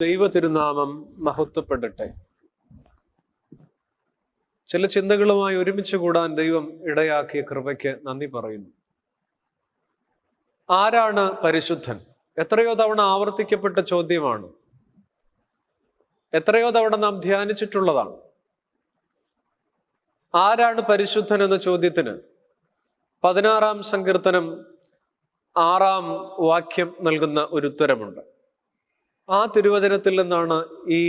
ദൈവ തിരുനാമം മഹത്വപ്പെടട്ടെ. ചില ചിന്തകളുമായി ഒരുമിച്ച് കൂടാൻ ദൈവം ഇടയാക്കിയ കൃപയ്ക്ക് നന്ദി പറയുന്നു. ആരാണ് പരിശുദ്ധൻ? എത്രയോ തവണ ആവർത്തിക്കപ്പെട്ട ചോദ്യമാണ്. എത്രയോ തവണ നാം ധ്യാനിച്ചിട്ടുള്ളതാണ്. ആരാണ് പരിശുദ്ധൻ എന്ന ചോദ്യത്തിന് 16-ാം സങ്കീർത്തനം 6-ാം വാക്യം നൽകുന്ന ഒരു ഉത്തരമുണ്ട്. ആ തിരുവചനത്തിൽ നിന്നാണ് ഈ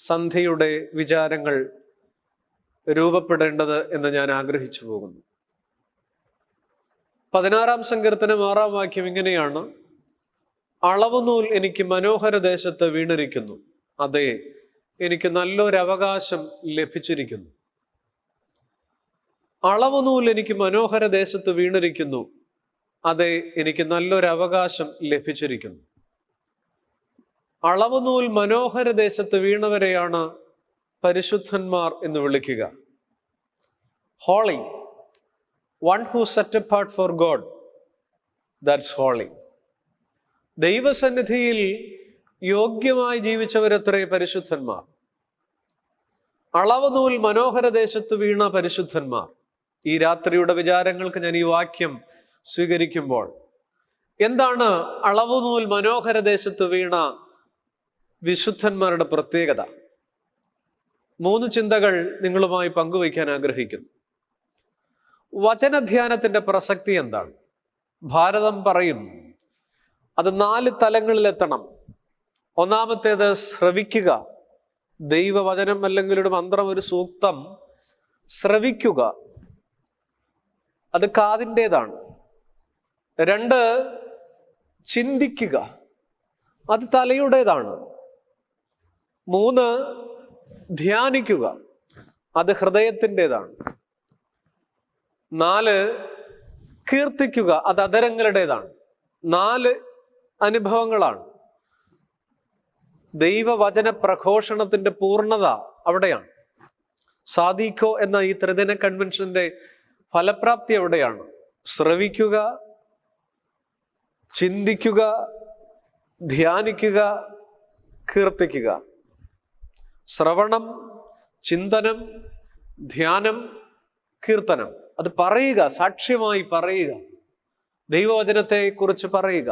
സന്ധ്യയുടെ വിചാരങ്ങൾ രൂപപ്പെടേണ്ടത് എന്ന് ഞാൻ ആഗ്രഹിച്ചു പോകുന്നു. 16-ാം സങ്കീർത്തനം 6-ാം വാക്യം ഇങ്ങനെയാണ്: അളവുനൂൽ എനിക്ക് മനോഹര ദേശത്ത് വീണിരിക്കുന്നു, അതെ, എനിക്ക് നല്ലൊരവകാശം ലഭിച്ചിരിക്കുന്നു. അളവുനൂൽ എനിക്ക് മനോഹര ദേശത്ത് വീണിരിക്കുന്നു, അതെ, എനിക്ക് നല്ലൊരവകാശം ലഭിച്ചിരിക്കുന്നു. അളവുനൂൽ മനോഹര ദേശത്ത് വീണവരെയാണ് പരിശുദ്ധന്മാർ എന്ന് വിളിക്കുക. Holy, one who set apart for God, that's holy. ദൈവസന്നിധിയിൽ യോഗ്യമായി ജീവിച്ചവരത്രേ പരിശുദ്ധന്മാർ. അളവുനൂൽ മനോഹര ദേശത്ത് വീണ പരിശുദ്ധന്മാർ. ഈ രാത്രിയുടെ വിചാരങ്ങൾക്ക് ഞാൻ ഈ വാക്യം സ്വീകരിക്കുമ്പോൾ എന്താണ് അളവുനൂൽ മനോഹര ദേശത്ത് വീണ വിശുദ്ധന്മാരുടെ പ്രത്യേകത? 3 ചിന്തകൾ നിങ്ങളുമായി പങ്കുവയ്ക്കാൻ ആഗ്രഹിക്കുന്നു. വചനധ്യാനത്തിന്റെ പ്രസക്തി എന്താണ്? ഭാരതം പറയും അത് 4 തലങ്ങളിലെത്തണം. ഒന്നാമത്തേത് ശ്രവിക്കുക. ദൈവവചനം അല്ലെങ്കിൽ ഒരു മന്ത്രം, ഒരു സൂക്തം ശ്രവിക്കുക, അത് കാതിൻ്റെതാണ്. 2, ചിന്തിക്കുക, അത് തലയുടേതാണ്. 3, ധ്യാനിക്കുക, അത് ഹൃദയത്തിൻ്റെതാണ്. 4, കീർത്തിക്കുക, അത് അധരങ്ങളുടേതാണ്. 4 അനുഭവങ്ങളാണ്. ദൈവവചന പ്രഘോഷണത്തിന്റെ പൂർണ്ണത അവിടെയാണ്. സാദിഖോ എന്ന ഈ ത്രിദിന കൺവെൻഷന്റെ ഫലപ്രാപ്തി എവിടെയാണ്? ശ്രവിക്കുക, ചിന്തിക്കുക, ധ്യാനിക്കുക, കീർത്തിക്കുക. ശ്രവണം, ചിന്തനം, ധ്യാനം, കീർത്തനം. അത് പറയുക, സാക്ഷ്യമായി പറയുക, ദൈവവചനത്തെ കുറിച്ച് പറയുക.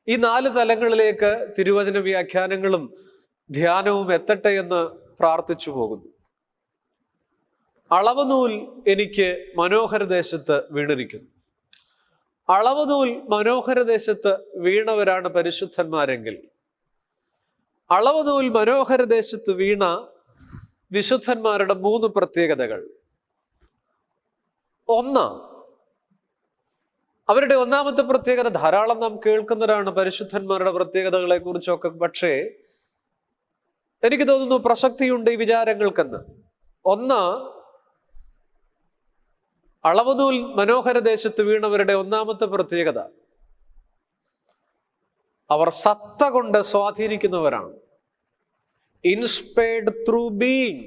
ഈ 4 തലങ്ങളിലേക്ക് തിരുവചന വ്യാഖ്യാനങ്ങളും ധ്യാനവും എത്തട്ടെ എന്ന് പ്രാർത്ഥിച്ചു പോകുന്നു. അളവുനൂൽ എനിക്ക് മനോഹര ദേശത്ത് വീണിരിക്കുന്നു. അളവുനൂൽ മനോഹര ദേശത്ത് വീണവരാണ് പരിശുദ്ധന്മാരെങ്കിൽ, അളവുനൂൽ മനോഹര ദേശത്ത് വീണ വിശുദ്ധന്മാരുടെ 3 പ്രത്യേകതകൾ. 1, അവരുടെ ഒന്നാമത്തെ പ്രത്യേകത, ധാരാളം നാം കേൾക്കുന്നവരാണ് പരിശുദ്ധന്മാരുടെ പ്രത്യേകതകളെ കുറിച്ചൊക്കെ, പക്ഷേ എനിക്ക് തോന്നുന്നു പ്രസക്തിയുണ്ട് ഈ വിചാരങ്ങൾക്കെന്ന്. 1, അളവുനൂൽ മനോഹര ദേശത്ത് വീണവരുടെ ഒന്നാമത്തെ പ്രത്യേകത, അവർ സത്ത കൊണ്ട് സ്വാധീനിക്കുന്നവരാണ്. ഇൻസ്പയർഡ് ത്രൂ ബീയിങ്,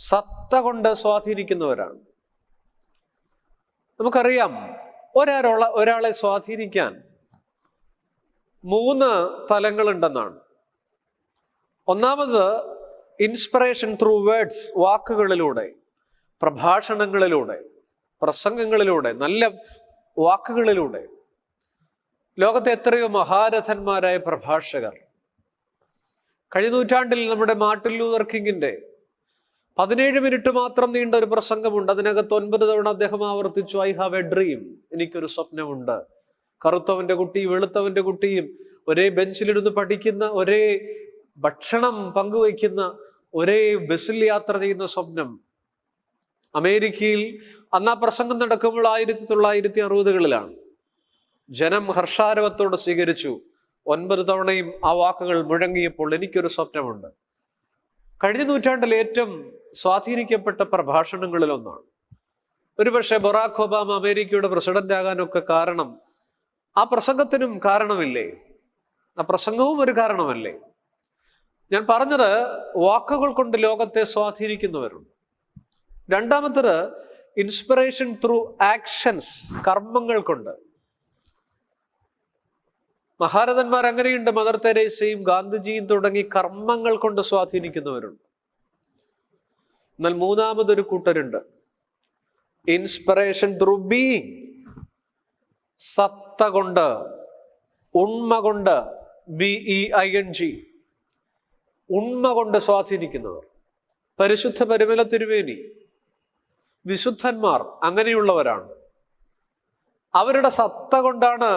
സത്ത കൊണ്ട് സ്വാധീനിക്കുന്നവരാണ്. നമുക്കറിയാം, ഒരാളെ സ്വാധീനിക്കാൻ 3 തലങ്ങളുണ്ടെന്നാണ്. ഒന്നാമത് ഇൻസ്പിറേഷൻ ത്രൂ വേർഡ്സ്, വാക്കുകളിലൂടെ, പ്രഭാഷണങ്ങളിലൂടെ, പ്രസംഗങ്ങളിലൂടെ, നല്ല വാക്കുകളിലൂടെ. ലോകത്തെ എത്രയോ മഹാരഥന്മാരായ പ്രഭാഷകർ. കഴിഞ്ഞ നൂറ്റാണ്ടിൽ നമ്മുടെ മാർട്ടിൻ ലൂതർ കിങ്ങിന്റെ 17 മിനിറ്റ് മാത്രം നീണ്ട ഒരു പ്രസംഗമുണ്ട്. അതിനകത്ത് 9 തവണ അദ്ദേഹം ആവർത്തിച്ചു, ഐ ഹാവ് എ ഡ്രീം, എനിക്കൊരു സ്വപ്നമുണ്ട്. കറുത്തവന്റെ കുട്ടിയും വെളുത്തവന്റെ കുട്ടിയും ഒരേ ബെഞ്ചിലിരുന്ന് പഠിക്കുന്ന, ഒരേ ഭക്ഷണം പങ്കുവയ്ക്കുന്ന, ഒരേ ബസ്സിൽ യാത്ര ചെയ്യുന്ന സ്വപ്നം. അമേരിക്കയിൽ അന്ന് ആ പ്രസംഗം നടക്കുമ്പോൾ 1960കളിലാണ്. ജനം ഹർഷാരവത്തോടെ സ്വീകരിച്ചു. 9 തവണയും ആ വാക്കുകൾ മുഴങ്ങിയപ്പോൾ, എനിക്കൊരു സ്വപ്നമുണ്ട്. കഴിഞ്ഞ നൂറ്റാണ്ടിൽ ഏറ്റവും സ്വാധീനിക്കപ്പെട്ട പ്രഭാഷണങ്ങളിൽ ഒന്നാണ്. ഒരുപക്ഷെ ബറാഖ് ഒബാമ അമേരിക്കയുടെ പ്രസിഡന്റ് ആകാനൊക്കെ കാരണം ആ പ്രസംഗത്തിനും കാരണമില്ലേ? ആ പ്രസംഗവും ഒരു കാരണമല്ലേ? ഞാൻ പറഞ്ഞത്, വാക്കുകൾ കൊണ്ട് ലോകത്തെ സ്വാധീനിക്കുന്നവരുണ്ട്. രണ്ടാമത്തത് ഇൻസ്പിറേഷൻ ത്രൂ ആക്ഷൻസ്, കർമ്മങ്ങൾ കൊണ്ട്. മഹാരഥന്മാർ അങ്ങനെയുണ്ട്. മദർ തെരേസയും ഗാന്ധിജിയും തുടങ്ങി കർമ്മങ്ങൾ കൊണ്ട് സ്വാധീനിക്കുന്നവരുണ്ട്. എന്നാൽ മൂന്നാമതൊരു കൂട്ടരുണ്ട്, ഇൻസ്പിറേഷൻ ത്രൂ ബീയിങ്, സത്ത കൊണ്ട്, ഉണ്മ കൊണ്ട്, BEING, ഉണ്മ കൊണ്ട് സ്വാധീനിക്കുന്നവർ. പരിശുദ്ധ പരിമല തിരുമേനി, വിശുദ്ധന്മാർ അങ്ങനെയുള്ളവരാണ്. അവരുടെ സത്ത കൊണ്ടാണ്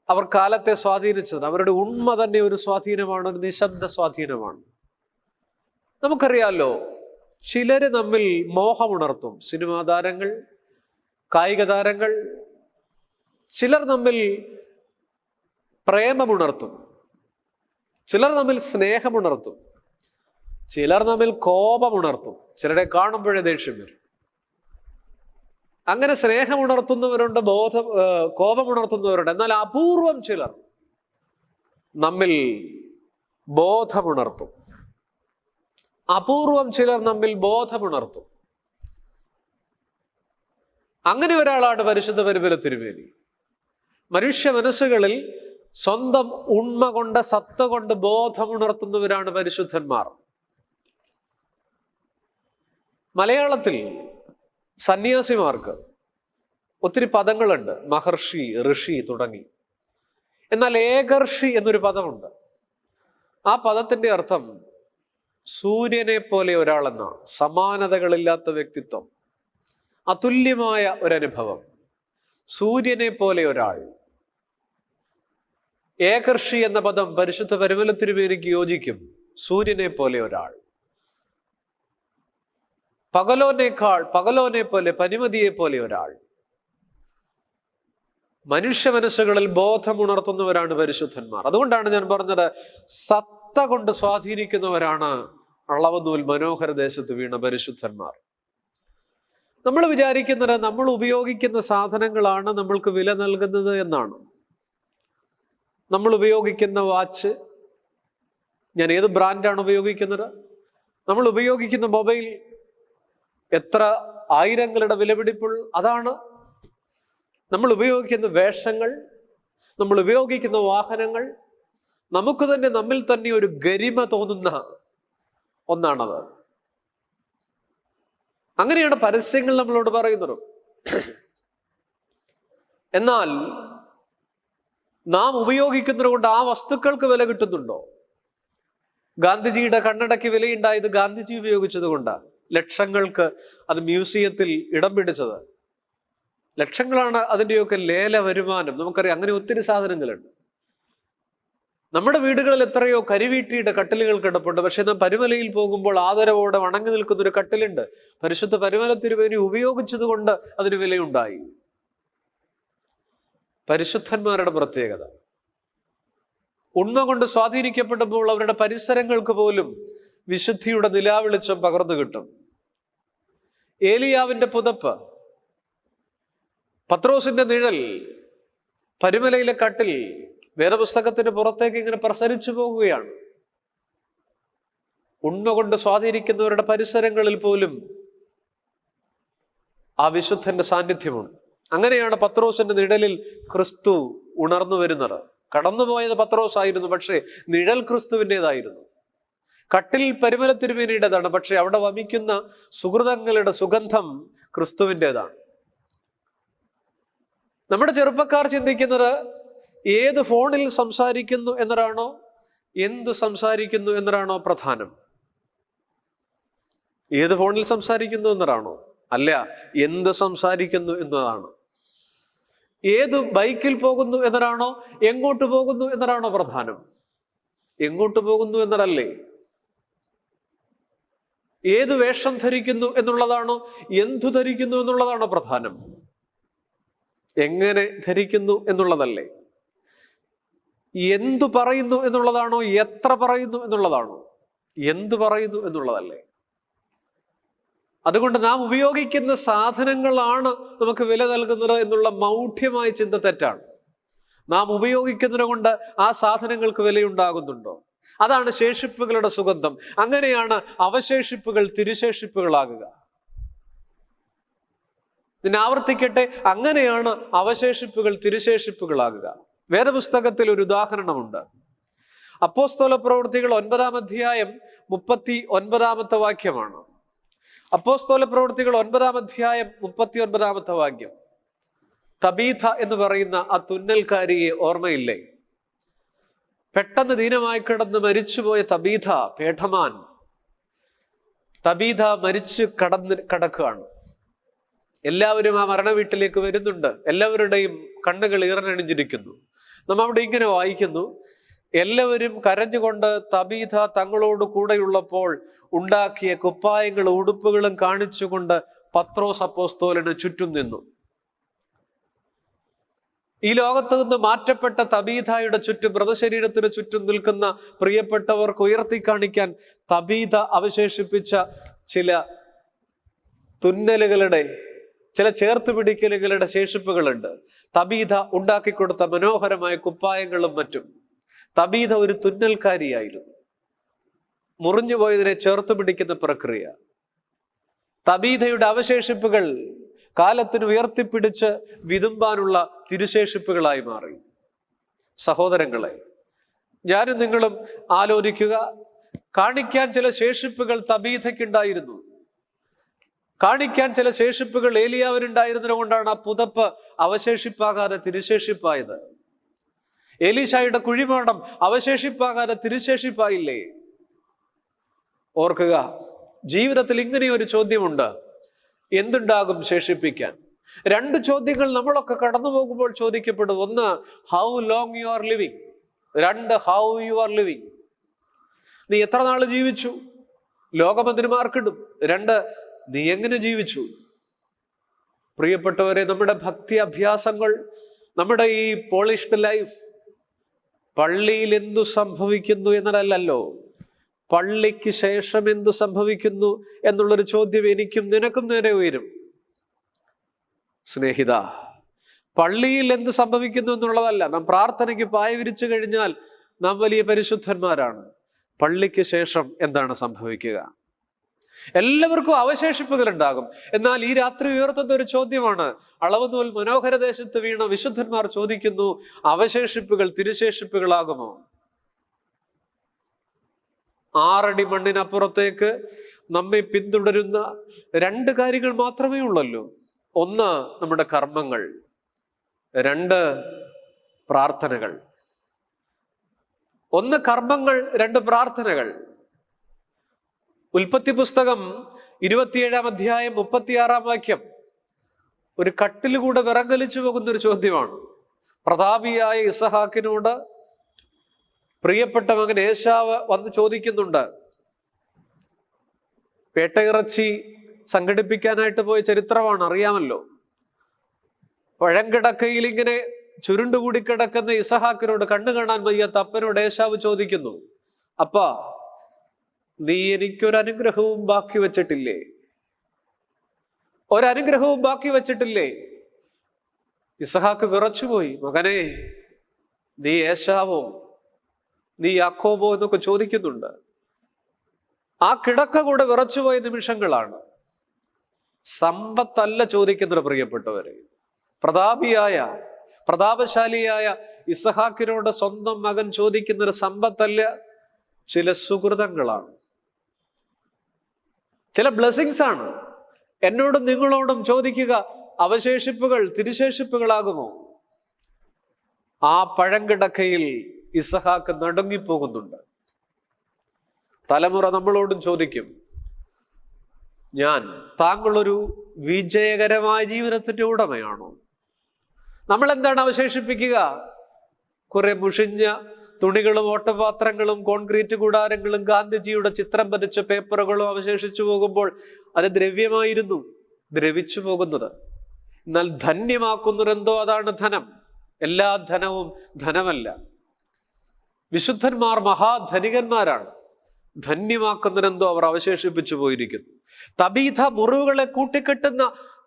അവർ കാലത്തെ സ്വാധീനിച്ചത്. അവരുടെ ഉണ്മ തന്നെ ഒരു സ്വാധീനമാണ്, ഒരു നിശബ്ദ സ്വാധീനമാണ്. നമുക്കറിയാലോ, ചിലര് നമ്മിൽ മോഹമുണർത്തും. സിനിമാ താരങ്ങൾ, കായിക താരങ്ങൾ. ചിലർ നമ്മിൽ പ്രേമമുണർത്തും, ചിലർ നമ്മിൽ സ്നേഹമുണർത്തും, ചിലർ നമ്മിൽ കോപമുണർത്തും. ചിലരെ കാണുമ്പോഴേ ദേഷ്യം വരും. അങ്ങനെ സ്നേഹമുണർത്തുന്നവരുണ്ട്, കോപമുണർത്തുന്നവരുണ്ട്. എന്നാൽ അപൂർവം ചിലർ നമ്മിൽ ബോധമുണർത്തും. അപൂർവം ചിലർ നമ്മിൽ ബോധമുണർത്തും. അങ്ങനെ ഒരാളാണ് പരിശുദ്ധ പരിമല തിരുമേനി. മനുഷ്യ മനസ്സുകളിൽ സ്വന്തം ഉണ്മ കൊണ്ട്, സത്ത കൊണ്ട് ബോധമുണർത്തുന്നവരാണ് പരിശുദ്ധന്മാർ. മലയാളത്തിൽ സന്യാസിമാർക്ക് ഒത്തിരി പദങ്ങളുണ്ട്, മഹർഷി, ഋഷി തുടങ്ങി. എന്നാൽ ഏകർഷി എന്നൊരു പദമുണ്ട്. ആ പദത്തിന്റെ അർത്ഥം സൂര്യനെ പോലെ ഒരാളെന്നാണ്. സമാനതകളില്ലാത്ത വ്യക്തിത്വം, അതുല്യമായ ഒരനുഭവം, സൂര്യനെ പോലെ ഒരാൾ. ഏകർഷി എന്ന പദം പരിശുദ്ധ പരിമല തിരുമേനിക്ക് യോജിക്കും. സൂര്യനെ പോലെ ഒരാൾ, പകലോനെ പോലെ, പനിമതിയെ പോലെ ഒരാൾ. മനുഷ്യ മനസ്സുകളിൽ ബോധമുണർത്തുന്നവരാണ് പരിശുദ്ധന്മാർ. അതുകൊണ്ടാണ് ഞാൻ പറഞ്ഞത്, സത്ത കൊണ്ട് സ്വാധീനിക്കുന്നവരാണ് അളവനൂൽ മനോഹര ദേശത്ത് വീണ പരിശുദ്ധന്മാർ. നമ്മൾ വിചാരിക്കുന്നത് നമ്മൾ ഉപയോഗിക്കുന്ന സാധനങ്ങളാണ് നമ്മൾക്ക് വില നൽകുന്നത് എന്നാണ്. നമ്മൾ ഉപയോഗിക്കുന്ന വാച്ച്, ഞാൻ ഏത് ബ്രാൻഡാണ് ഉപയോഗിക്കുന്നത്, നമ്മൾ ഉപയോഗിക്കുന്ന മൊബൈൽ എത്ര ആയിരങ്ങളുടെ വിലപിടിപ്പുള്ള അതാണ്. നമ്മൾ ഉപയോഗിക്കുന്ന വേഷങ്ങൾ, നമ്മൾ ഉപയോഗിക്കുന്ന വാഹനങ്ങൾ, നമുക്ക് തന്നെ നമ്മിൽ തന്നെ ഒരു ഗരിമ തോന്നുന്ന ഒന്നാണത്. അങ്ങനെയാണ് പരസ്യങ്ങൾ നമ്മളോട് പറയുന്നത്. എന്നാൽ നാം ഉപയോഗിക്കുന്നത് കൊണ്ട് ആ വസ്തുക്കൾക്ക് വില കിട്ടുന്നുണ്ടോ? ഗാന്ധിജിയുടെ കണ്ണടയ്ക്ക് വിലയുണ്ടായത് ഗാന്ധിജി ഉപയോഗിച്ചത് കൊണ്ടാണ്. ലക്ഷങ്ങൾക്ക് അത് മ്യൂസിയത്തിൽ ഇടം പിടിച്ചത്. ലക്ഷങ്ങളാണ് അതിൻ്റെയൊക്കെ ലേല വരുമാനം. നമുക്കറിയാം, അങ്ങനെ ഒത്തിരി സാധനങ്ങളുണ്ട്. നമ്മുടെ വീടുകളിൽ എത്രയോ കരിവീട്ടിയുടെ കട്ടിലുകൾ കിടപ്പുണ്ട്. പക്ഷെ നാം പരിമലയിൽ പോകുമ്പോൾ ആദരവോടെ വണങ്ങി നിൽക്കുന്ന ഒരു കട്ടിലുണ്ട്. പരിശുദ്ധ പരിമല തിരുമേനി ഉപയോഗിച്ചത് കൊണ്ട് അതിന് വിലയുണ്ടായി. പരിശുദ്ധന്മാരുടെ പ്രത്യേകത, ഉണ്മ കൊണ്ട് സ്വാധീനിക്കപ്പെടുമ്പോൾ അവരുടെ പരിസരങ്ങൾക്ക് പോലും വിശുദ്ധിയുടെ നിലാവെളിച്ചം പകർന്നു കിട്ടും. ഏലിയാവിന്റെ പുതപ്പ്, പത്രോസിന്റെ നിഴൽ, പരിമലയിലെ കട്ടിൽ വേദപുസ്തകത്തിന് പുറത്തേക്ക് ഇങ്ങനെ പ്രസരിച്ചു പോകുകയാണ്. ഉണ്മ കൊണ്ട് സ്വാധീനിക്കുന്നവരുടെ പരിസരങ്ങളിൽ പോലും ആ വിശുദ്ധന്റെ സാന്നിധ്യമുണ്ട്. അങ്ങനെയാണ് പത്രോസിന്റെ നിഴലിൽ ക്രിസ്തു ഉണർന്നു വരുന്നത്. കടന്നുപോയത് പത്രോസ് ആയിരുന്നു, പക്ഷേ നിഴൽ ക്രിസ്തുവിൻ്റെതായിരുന്നു. കട്ടിൽ പരിമല തിരുമേനിയുടേതാണ്, പക്ഷെ അവിടെ വമിക്കുന്ന സുഹൃതങ്ങളുടെ സുഗന്ധം ക്രിസ്തുവിൻ്റെതാണ്. നമ്മുടെ ചെറുപ്പക്കാർ ചിന്തിക്കുന്നത് ഏത് ഫോണിൽ സംസാരിക്കുന്നു എന്നതാണോ, എന്ത് സംസാരിക്കുന്നു എന്നതാണോ പ്രധാനം? ഏത് ഫോണിൽ സംസാരിക്കുന്നു എന്നതാണോ? അല്ല, എന്ത് സംസാരിക്കുന്നു എന്നതാണ്. ഏത് ബൈക്കിൽ പോകുന്നു എന്നതാണോ, എങ്ങോട്ട് പോകുന്നു എന്നതാണോ പ്രധാനം? എങ്ങോട്ട് പോകുന്നു എന്നതല്ലേ. ഏത് വേഷം ധരിക്കുന്നു എന്നുള്ളതാണോ, എന്തു ധരിക്കുന്നു എന്നുള്ളതാണോ പ്രധാനം? എങ്ങനെ ധരിക്കുന്നു എന്നുള്ളതല്ലേ. എന്തു പറയുന്നു എന്നുള്ളതാണോ, എത്ര പറയുന്നു എന്നുള്ളതാണോ? എന്ത് പറയുന്നു എന്നുള്ളതല്ലേ. അതുകൊണ്ട് നാം ഉപയോഗിക്കുന്ന സാധനങ്ങളാണ് നമുക്ക് വില നൽകുന്നത് എന്നുള്ള മൗഢ്യമായ ചിന്ത തെറ്റാണ്. നാം ഉപയോഗിക്കുന്നത് കൊണ്ട് ആ സാധനങ്ങൾക്ക് വിലയുണ്ടാകുന്നുണ്ടോ? അതാണ് ശേഷിപ്പുകളുടെ സുഗന്ധം. അങ്ങനെയാണ് അവശേഷിപ്പുകൾ തിരുശേഷിപ്പുകളാകുക. ഇതിനെ ആവർത്തിക്കട്ടെ, അങ്ങനെയാണ് അവശേഷിപ്പുകൾ തിരുശേഷിപ്പുകളാകുക. വേദപുസ്തകത്തിൽ ഒരു ഉദാഹരണമുണ്ട്. അപ്പോസ്തല പ്രവൃത്തികൾ 9-ാം അധ്യായം 39-ാമത്തെ വാക്യമാണ്. അപ്പോസ്തല പ്രവൃത്തികൾ 9-ാം അധ്യായം 39-ാമത്തെ വാക്യം. തബീഥ എന്ന് പറയുന്ന ആ തുന്നൽക്കാരിയെ ഓർമ്മയില്ലേ? പെട്ടെന്ന് ദീനമായി കിടന്ന് മരിച്ചുപോയ തബീഥ, പേഠമാൻ തബീഥ മരിച്ചു കിടക്കുകയാണ്. എല്ലാവരും ആ മരണ വീട്ടിലേക്ക് വരുന്നുണ്ട്. എല്ലാവരുടെയും കണ്ണുകൾ ഈറനണിഞ്ഞിരിക്കുന്നു. നാം അവിടെ ഇങ്ങനെ വായിക്കുന്നു, എല്ലാവരും കരഞ്ഞുകൊണ്ട് തബീഥ തങ്ങളോട് കൂടെയുള്ളപ്പോൾ ഉണ്ടാക്കിയ കുപ്പായങ്ങളും ഉടുപ്പുകളും കാണിച്ചുകൊണ്ട് പത്രോസ് അപ്പോസ്തലന് ചുറ്റും നിന്നു. ഈ ലോകത്ത് നിന്ന് മാറ്റപ്പെട്ട തബീഥയുടെ ചുറ്റും, മൃതശരീരത്തിന് ചുറ്റും നിൽക്കുന്ന പ്രിയപ്പെട്ടവർക്ക് ഉയർത്തി കാണിക്കാൻ തബീഥ അവശേഷിപ്പിച്ച ചില തുന്നലുകളുടെ, ചില ചേർത്ത് പിടിക്കലുകളുടെ ശേഷിപ്പുകളുണ്ട്. തബീഥ ഉണ്ടാക്കിക്കൊടുത്ത മനോഹരമായ കുപ്പായങ്ങളും മറ്റും. തബീഥ ഒരു തുന്നൽക്കാരിയായിരുന്നു. മുറിഞ്ഞുപോയതിനെ ചേർത്ത് പിടിക്കുന്ന പ്രക്രിയ. തബീഥയുടെ അവശേഷിപ്പുകൾ കാലത്തിന് ഉയർത്തിപ്പിടിച്ച് വിതുമ്പാനുള്ള തിരുശേഷിപ്പുകളായി മാറി. സഹോദരങ്ങളെ, ഞാനും നിങ്ങളും ആലോചിക്കുക, കാണിക്കാൻ ചില ശേഷിപ്പുകൾ തബീഥയ്ക്കുണ്ടായിരുന്നു. കാണിക്കാൻ ചില ശേഷിപ്പുകൾ ഏലിയാവിനുണ്ടായിരുന്നത് കൊണ്ടാണ് ആ പുതപ്പ് അവശേഷിപ്പാകാതെ തിരുശേഷിപ്പായത്. എലീശായുടെ കുഴിമാടം അവശേഷിപ്പാകാതെ തിരുശേഷിപ്പായില്ലേ? ഓർക്കുക, ജീവിതത്തിൽ ഇങ്ങനെയൊരു ചോദ്യമുണ്ട്, എന്തുണ്ടാകും ശേഷിപ്പിക്കാൻ? രണ്ട് ചോദ്യങ്ങൾ നമ്മളൊക്കെ കടന്നു പോകുമ്പോൾ ചോദിക്കപ്പെടും. ഒന്ന്, how long you are living. രണ്ട്, ഹൗ യു ആർ ലിവിങ്. നീ എത്ര നാൾ ജീവിച്ചു? ലോകം അതിന് മാർക്കിടും. രണ്ട്, നീ എങ്ങനെ ജീവിച്ചു? പ്രിയപ്പെട്ടവരെ, നമ്മുടെ ഭക്തി അഭ്യാസങ്ങൾ, നമ്മുടെ ഈ പോളിഷ്ഡ് ലൈഫ്, പള്ളിയിൽ എന്തു സംഭവിക്കുന്നു എന്നതല്ലല്ലോ, പള്ളിക്ക് ശേഷം എന്തു സംഭവിക്കുന്നു എന്നുള്ളൊരു ചോദ്യം എനിക്കും നിനക്കും നേരെ ഉയരും. സ്നേഹിത, പള്ളിയിൽ എന്ത് സംഭവിക്കുന്നു എന്നുള്ളതല്ല. നാം പ്രാർത്ഥനയ്ക്ക് പായ വിരിച്ചു കഴിഞ്ഞാൽ നാം വലിയ പരിശുദ്ധന്മാരാണ്. പള്ളിക്ക് ശേഷം എന്താണ് സംഭവിക്കുക? എല്ലാവർക്കും അവശേഷിപ്പുകൾ ഉണ്ടാകും. എന്നാൽ ഈ രാത്രി ഉയർത്തുന്ന ഒരു ചോദ്യമാണ്. അളവുനൂൽ മനോഹര ദേശത്ത് വീണ വിശുദ്ധന്മാർ ചോദിക്കുന്നു, അവശേഷിപ്പുകൾ തിരുശേഷിപ്പുകളാകുമോ? 6 അടി മണ്ണിനപ്പുറത്തേക്ക് നമ്മെ പിന്തുടരുന്ന രണ്ട് കാര്യങ്ങൾ മാത്രമേ ഉള്ളല്ലോ. ഒന്ന്, നമ്മുടെ കർമ്മങ്ങൾ. രണ്ട്, പ്രാർത്ഥനകൾ. ഒന്ന് കർമ്മങ്ങൾ, രണ്ട് പ്രാർത്ഥനകൾ. ഉൽപ്പത്തി പുസ്തകം 27-ാം അധ്യായം 36-ാം വാക്യം ഒരു കട്ടിലുകൂടെ വിറങ്ങലിച്ചു പോകുന്ന ഒരു ചോദ്യമാണ്. പ്രതാപിയായ ഇസഹാക്കിനോട് പ്രിയപ്പെട്ട മകൻ ഏശാവ് വന്ന് ചോദിക്കുന്നുണ്ട്. പേട്ടയിറച്ചി സംഘടിപ്പിക്കാനായിട്ട് പോയ ചരിത്രമാണ്, അറിയാമല്ലോ. പഴങ്കിടക്കയിൽ ഇങ്ങനെ ചുരുണ്ടുകൂടി കിടക്കുന്ന ഇസഹാക്കിനോട്, കണ്ണു കാണാൻ വയ്യാത്ത അപ്പനോട് ഏശാവ് ചോദിക്കുന്നു, അപ്പാ, നീ എനിക്കൊരനുഗ്രഹവും ബാക്കി വെച്ചിട്ടില്ലേ? ഒരനുഗ്രഹവും ബാക്കി വെച്ചിട്ടില്ലേ? ഇസഹാക്ക് വിറച്ചുപോയി. മകനെ, നീ ഏശാവോ, നീ യാക്കോബോ എന്നൊക്കെ ചോദിക്കുന്നുണ്ട്. ആ കിടക്ക കൂടെ വിറച്ചുപോയ നിമിഷങ്ങളാണ്. സമ്പത്തല്ല ചോദിക്കുന്നത് പ്രിയപ്പെട്ടവരെ. പ്രതാപശാലിയായ ഇസഹാക്കിനോട് സ്വന്തം മകൻ ചോദിക്കുന്നത് സമ്പത്തല്ല, ചില സുഹൃതങ്ങളാണ്, ചില ബ്ലെസ്സിങ്സ് ആണ്. എന്നോടും നിങ്ങളോടും ചോദിക്കുക, അവശേഷിപ്പുകൾ തിരുശേഷിപ്പുകളാകുമോ? ആ പഴങ്കിടക്കയിൽ ഇസഹാക്ക് നടുങ്ങിപ്പോകുന്നുണ്ട്. തലമുറ നമ്മളോടും ചോദിക്കും, താങ്കളൊരു വിജയകരമായ ജീവിതത്തിന്റെ ഉടമയാണോ? നമ്മൾ എന്താണ് അവശേഷിപ്പിക്കുക? കുറെ മുഷിഞ്ഞ തുണികളും ഓട്ടപാത്രങ്ങളും കോൺക്രീറ്റ് കൂടാരങ്ങളും ഗാന്ധിജിയുടെ ചിത്രം പതിച്ച പേപ്പറുകളും അവശേഷിച്ചു പോകുമ്പോൾ അത് ദ്രവ്യമായിരുന്നു, ദ്രവിച്ചു പോകുന്നത്. എന്നാൽ ധന്യമാക്കുന്നതെന്തോ അതാണ് ധനം. എല്ലാ ധനവും ധനമല്ല. വിശുദ്ധന്മാർ മഹാധനികന്മാരാണ്. ധന്യമാക്കുന്നതെന്തോ അവർ അവശേഷിപ്പിച്ചു പോയിരിക്കുന്നു. തബീഥ മുറിവുകളെ കൂട്ടിക്കെട്ടുന്ന